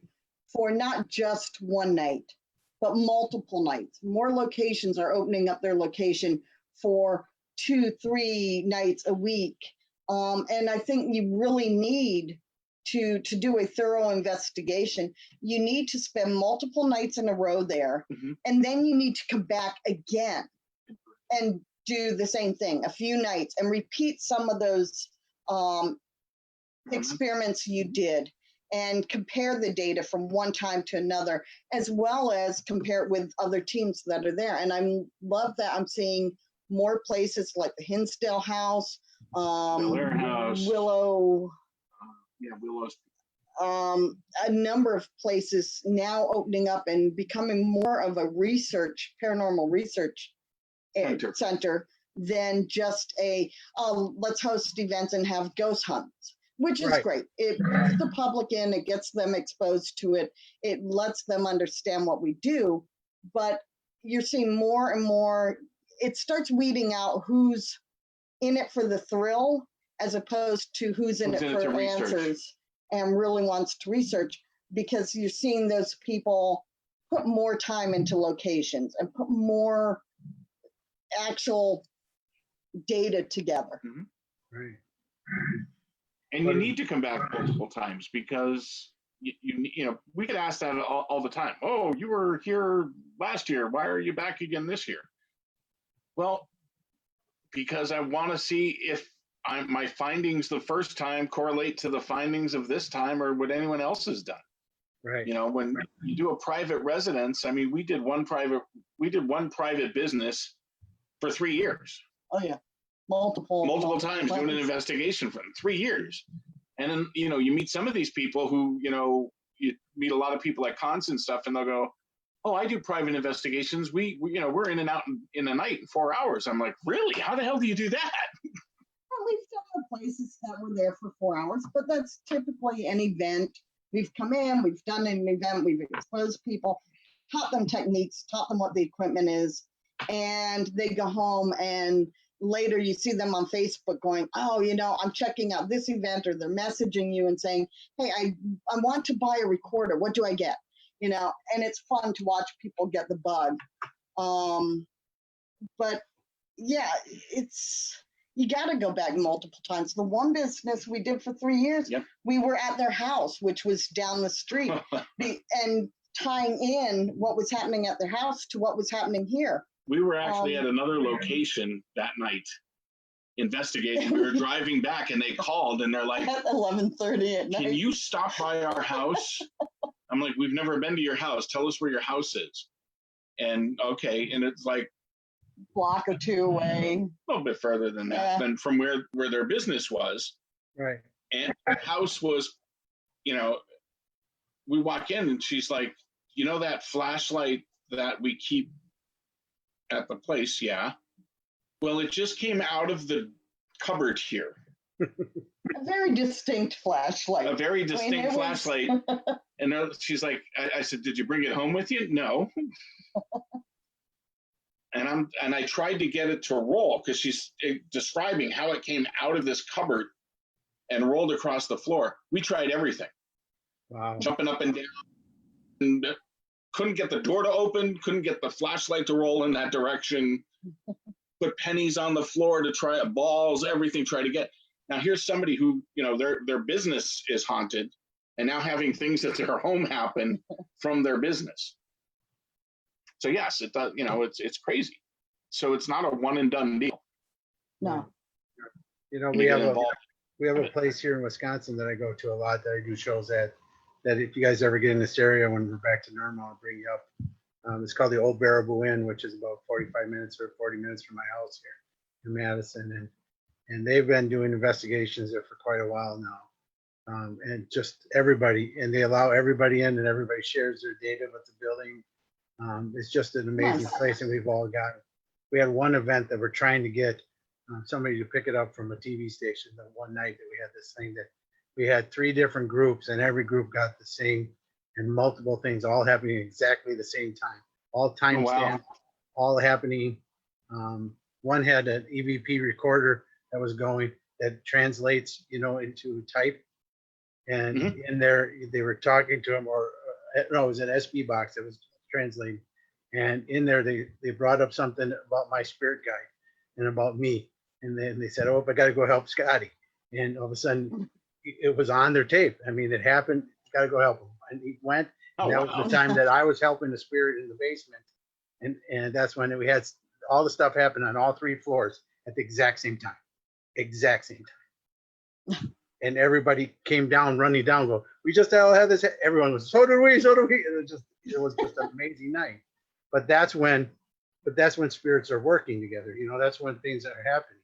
for not just one night, but multiple nights. More locations are opening up their location for 2-3 nights a week. And I think you really need to do a thorough investigation. You need to spend multiple nights in a row there, and then you need to come back again and do the same thing a few nights and repeat some of those experiments you did and compare the data from one time to another, as well as compare it with other teams that are there. And I love that I'm seeing more places like the Hinsdale House, Willow. Willow's. A number of places now opening up and becoming more of a paranormal research center than just let's host events and have ghost hunts, which is great. It brings the public in, it gets them exposed to it, it lets them understand what we do, but you're seeing more and more, it starts weeding out who's in it for the thrill as opposed to who's in it for answers and really wants to research, because you're seeing those people put more time into locations and put more actual data together. Right. And you need to come back multiple times, because we get asked that all the time. "Oh, you were here last year. Why are you back again this year?" Well, because I want to see if my findings the first time correlate to the findings of this time or what anyone else has done. Right. When you do a private residence, I mean, we did one private business for 3 years. Oh yeah, multiple times doing an investigation for them, 3 years. And then you meet some of these people who you meet a lot of people at cons and stuff, and they'll go, "Oh, I do private investigations. We're in and out in a night in 4 hours." I'm like, "Really? How the hell do you do that?" Well, we've done places that were there for 4 hours, but that's typically an event. We've come in, we've done an event, we've exposed people, taught them techniques, taught them what the equipment is, and they go home, and later you see them on Facebook going, "Oh, I'm checking out this event," or they're messaging you and saying, "Hey, I want to buy a recorder. What do I get?" And it's fun to watch people get the bug. But yeah, you got to go back multiple times. The one business we did for 3 years, we were at their house, which was down the street, and tying in what was happening at their house to what was happening here. We were actually at another location that night investigating. We were driving back, and they called, and they're like, at 11:30 at night. "Can you stop by our house?" I'm like, "We've never been to your house. Tell us where your house is." And okay, and it's like block or two away. A little bit further than that, than from where their business was. Right. And the house was, we walk in, and she's like, "That flashlight that we keep at the place?" "Yeah." "Well, it just came out of the cupboard here." A very distinct flashlight. A very distinct flashlight. And she's like, I said, "Did you bring it home with you?" "No." And I tried to get it to roll, because she's describing how it came out of this cupboard and rolled across the floor. We tried everything. Wow. Jumping up and down. And couldn't get the door to open, couldn't get the flashlight to roll in that direction. Put pennies on the floor to try balls, everything, try to get. Now here's somebody who, their business is haunted, and now having things at their home happen from their business. So yes, it does, it's crazy. So it's not a one and done deal. No. We have a place here in Wisconsin that I go to a lot, that I do shows at, that if you guys ever get in this area when we're back to normal, I'll bring you up. It's called the Old Baraboo Inn, which is about 45 minutes or 40 minutes from my house here in Madison. And and they've been doing investigations there for quite a while now. And just everybody, and they allow everybody in, and everybody shares their data with the building. It's just an amazing Nice. place, and we had one event that we're trying to get somebody to pick it up from a TV station. That one night that we had this thing that we had 3 different groups, and every group got the same and multiple things all happening exactly the same time, all time wow. stamp, all happening. One had an EVP recorder that was going that translates, into type. And in there, they were talking to him, or no, it was an SB box that was translating. And in there, they brought up something about my spirit guide and about me. And then they said, "Oh, I got to go help Scotty." And all of a sudden, it was on their tape. I mean, it happened. Got to go help him. And he went. And that was the time that I was helping the spirit in the basement. And that's when we had all the stuff happen on all 3 floors at the exact same time. Exact same time. And everybody came down, running down, go, "We just all had this." Everyone was, so did we. And it was just an amazing night. But that's when spirits are working together. That's when things are happening.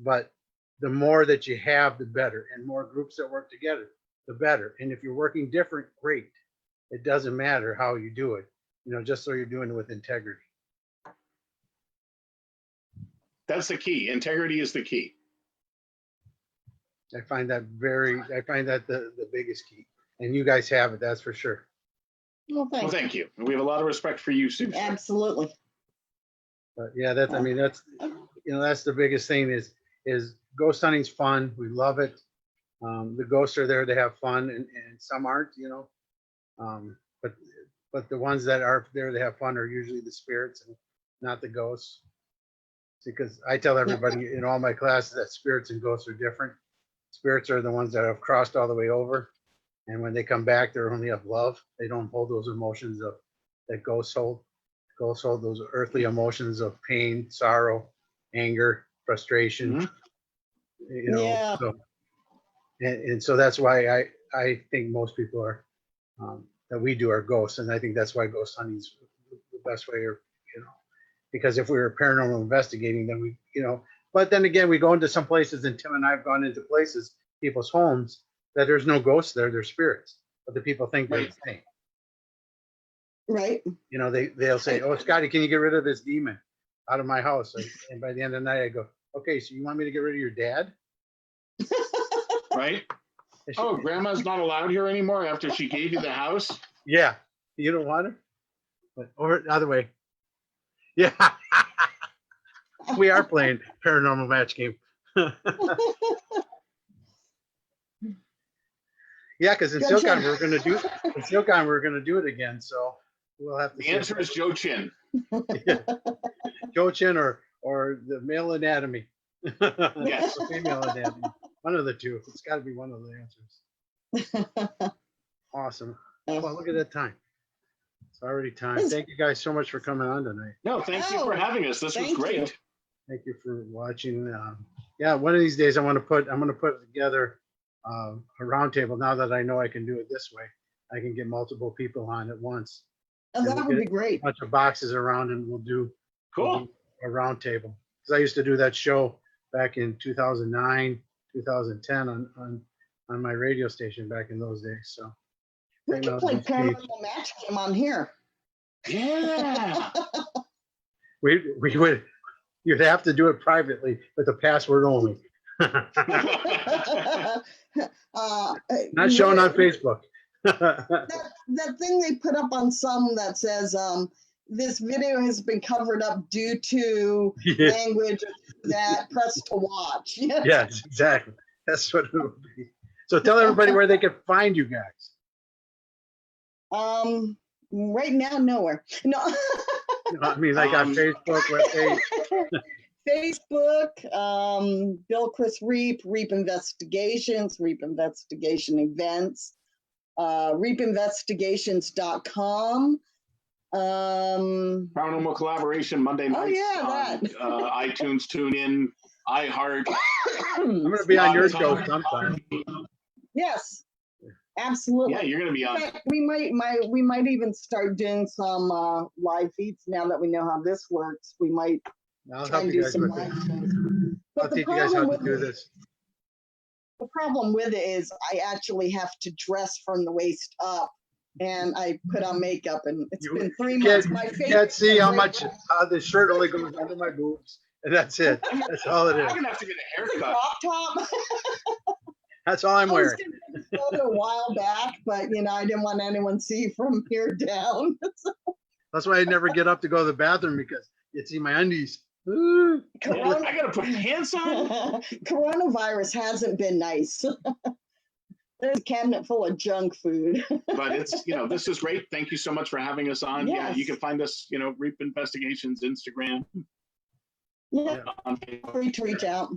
But the more that you have, the better, and more groups that work together, the better. And if you're working different, great. It doesn't matter how you do it, just so you're doing it with integrity. That's the key. Integrity is the key. I find that the biggest key, and you guys have it, that's for sure. Well, Well, thank you. We have a lot of respect for you, Sue. Absolutely. But yeah, that's the biggest thing is ghost hunting's fun. We love it. The ghosts are there to have fun, and some aren't, but the ones that are there to have fun are usually the spirits and not the ghosts. Because I tell everybody in all my classes that spirits and ghosts are different. Spirits are the ones that have crossed all the way over, and when they come back, they're only of love. They don't hold those emotions that ghosts hold. Ghosts hold those earthly emotions of pain, sorrow, anger, frustration. Yeah. So that's why I think most people are that we do are ghosts, and I think that's why ghost hunting is the best way, because if we were paranormal investigating, then we, but then again, we go into some places, and Tim and I have gone into places, people's homes, that there's no ghosts there, there's spirits, but the people think they're the same. Right. They'll say, "Oh, Scotty, can you get rid of this demon out of my house?" And by the end of the night, I go, "Okay, so you want me to get rid of your dad?" Right? Oh, grandma's not allowed here anymore after she gave you the house? Yeah. You don't want her? But or the other way. Yeah. We are playing paranormal match game. Yeah, because in Silcon we're gonna do it again. So we'll have to. The answer is Joe Chin. Yeah. Joe Chin or the male anatomy. Yes. The female anatomy. One of the two. It's got to be one of the answers. Awesome. Well, look at that time. It's already time. Thank you guys so much for coming on tonight. No, thank you for having us. This was great. Thank you for watching. Yeah, one of these days I'm gonna put together a roundtable. Now that I know I can do it this way, I can get multiple people on at once. Oh, that would be great. A bunch of boxes around, and we'll do a roundtable. Because I used to do that show back in 2009, 2010 on my radio station back in those days. So we could play paranormal match game on here. Yeah. we would. You'd have to do it privately with the password only. Not shown on Facebook. that thing they put up on some that says this video has been covered up due to language that press to watch. Yes, exactly. That's what it would be. So tell everybody where they can find you guys. Right now, nowhere. No. I mean, like on Facebook, webpage. Facebook, Bill Kris Reap Investigations, Reap Investigation Events, reapinvestigations.com. Paranormal Collaboration Monday nights. That. iTunes, TuneIn, iHeart. I'm going to be on your show sometime. Yes, absolutely. Yeah, you're going to be on. In fact, we might even start doing some live feeds now that we know how this works. We might try and do some live shows. I'll teach you guys how to do this. The problem with it is I actually have to dress from the waist up, and I put on makeup, and it's been 3 months. My face. You can't see how much the shirt only goes under my boobs, and that's it. That's all it is. I'm gonna have to get a It's a haircut. crop top. That's all I'm I was wearing. gonna take a photo a while back, but I didn't want anyone to see from here down. That's why I never get up to go to the bathroom, because you'd see my undies. Ooh. Yeah, I gotta put pants on. Coronavirus hasn't been nice. There's a cabinet full of junk food. But it's, this is great. Thank you so much for having us on. Yeah, you Yes. can find us, Reap Investigations, Instagram. Yeah, On Facebook. free to reach out.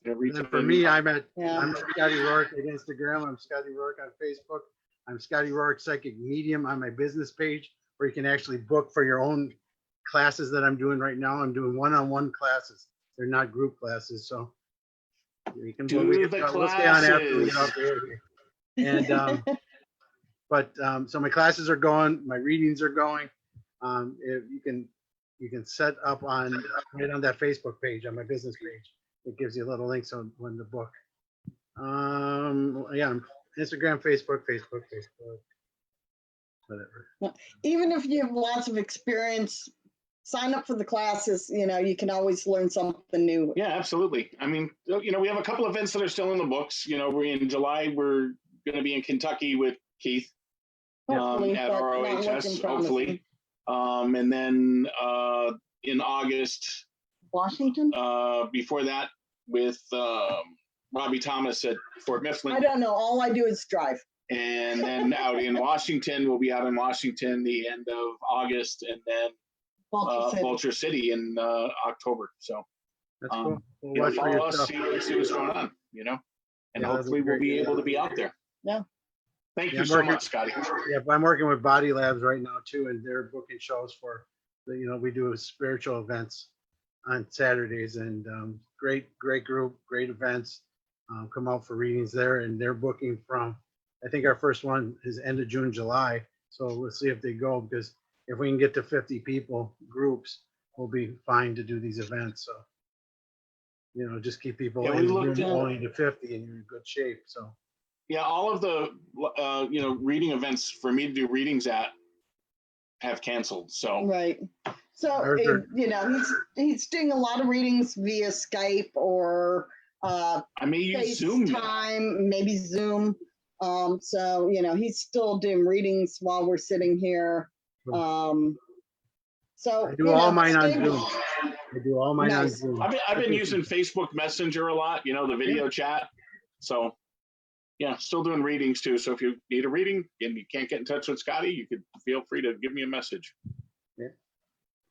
And then for me, I'm Yeah. Scotty Rourke at Instagram. I'm Scotty Rourke on Facebook. I'm Scotty Rourke Psychic Medium on my business page, where you can actually book for your own classes that I'm doing right now. I'm doing one-on-one classes. They're not group classes, so you can Do we'll the stay on after we get classes. off the air here. And so my classes are going, my readings are going. If you can set up right on that Facebook page, on my business page. It gives you a little links on when the book. Yeah, Instagram, Facebook, whatever. Even if you have lots of experience, sign up for the classes. You can always learn something new. Yeah, absolutely. I mean, we have a couple events that are still in the books. We're in July. We're going to be in Kentucky with Keith Hopefully, at but not ROHS, looking promising. hopefully. And then in August, Washington? before that, with Robbie Thomas at Fort I Mifflin. don't know. All I do is drive. And then out in Washington, we'll be out in Washington the end of August, and then Vulture City in October. So That's cool. We'll watch for follow your us, stuff. see what's going on, and Yeah, hopefully that'd be we'll be great. able to be out there. Yeah. Thank Yeah, you I'm so working- much, Scotty. Yeah, but I'm working with Body Labs right now too, and they're booking shows for, we do spiritual events on Saturdays, and great group, great events. Come out for readings there, and they're booking from, I think our first one is end of June, July. So let's see if they go, because if we can get to 50 people groups, we'll be fine to do these events. So, just keep people Yeah, we in the looked room at- only to 50, and you're in good shape. So. Yeah, all of the reading events for me to do readings at have canceled. So Right. So, Arthur. he's doing a lot of readings via Skype or I may use Zoom. FaceTime, maybe Zoom. So, he's still doing readings while we're sitting here. So I do all mine on stay- Zoom. I do all mine on Nice. Zoom. I've been using Facebook Messenger a lot, the video chat. So yeah, still doing readings too. So if you need a reading and you can't get in touch with Scotty, you could feel free to give me a message.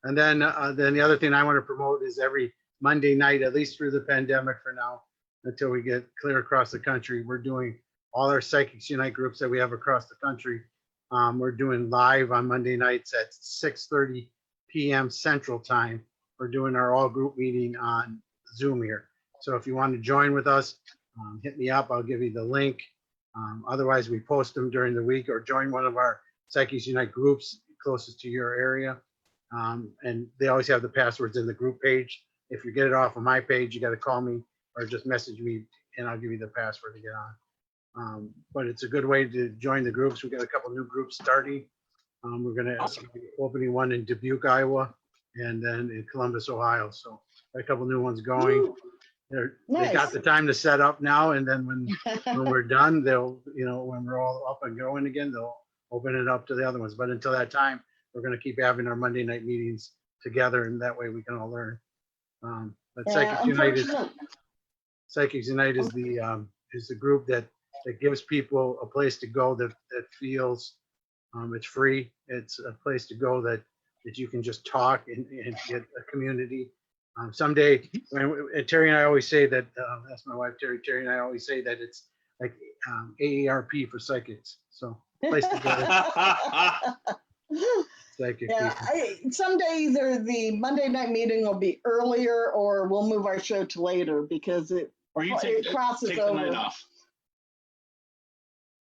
And then the other thing I want to promote is every Monday night, at least through the pandemic for now, until we get clear across the country, we're doing all our Psychics Unite groups that we have across the country. We're doing live on Monday nights at 6:30 p.m. Central Time. We're doing our all group meeting on Zoom here. So if you want to join with us, hit me up. I'll give you the link. Otherwise, we post them during the week, or join one of our Psychics Unite groups closest to your area. And they always have the passwords in the group page. If you get it off of my page, you got to call me or just message me, and I'll give you the password to get on. But it's a good way to join the groups. We got a couple new groups starting. We're going to be opening one in Dubuque, Iowa, and then in Columbus, Ohio. So a couple new ones going. They got the time to set up now, and then when we're done, they'll, when we're all up and going again, they'll open it up to the other ones. But until that time, we're going to keep having our Monday night meetings together, and that way we can all learn. But Psychics Unite is the group that gives people a place to go that feels it's free. It's a place to go that you can just talk and get a community. Someday, Terry and I always say that, that's my wife, Terry. Terry and I always say that it's like AARP for psychics. So, place to go. Psychic Yeah, someday either the Monday night meeting will be earlier, or we'll move our show to later because it crosses take over. the night off.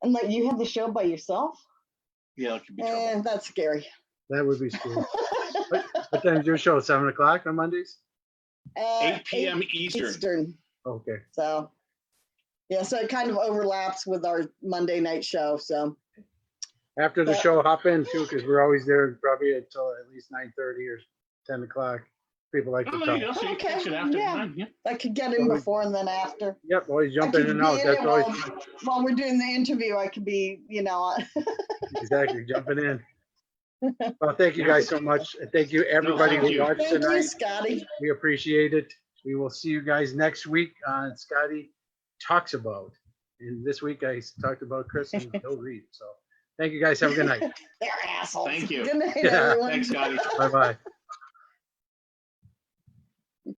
And you have the show by yourself? Yeah, it could be trouble. That's scary. That would be scary. What time's your show? 7 o'clock on Mondays? 8 p.m. Eastern. Eastern. Okay. So, yeah, so it kind of overlaps with our Monday night show. So, After the Yeah. show, hop in too, because we're always there probably until at least 9:30 or 10 o'clock. People like to Oh, there you talk. go. So you Okay, catch it after. yeah. Fine, yeah. I could get in before and then after. Yep, always jump I in could and out. be in That's it always while we're doing the interview. I could be, exactly jumping in. Well, thank you guys so much. And thank you everybody thank who you. watched Thank you, tonight. Scotty. We appreciate it. We will see you guys next week on Scotty Talks About. And this week I talked about Kris and Bill Reed. So thank you guys. Have a good night. They're assholes. Thank you. Good night, Yeah. everyone. Thanks, Scotty. Bye bye.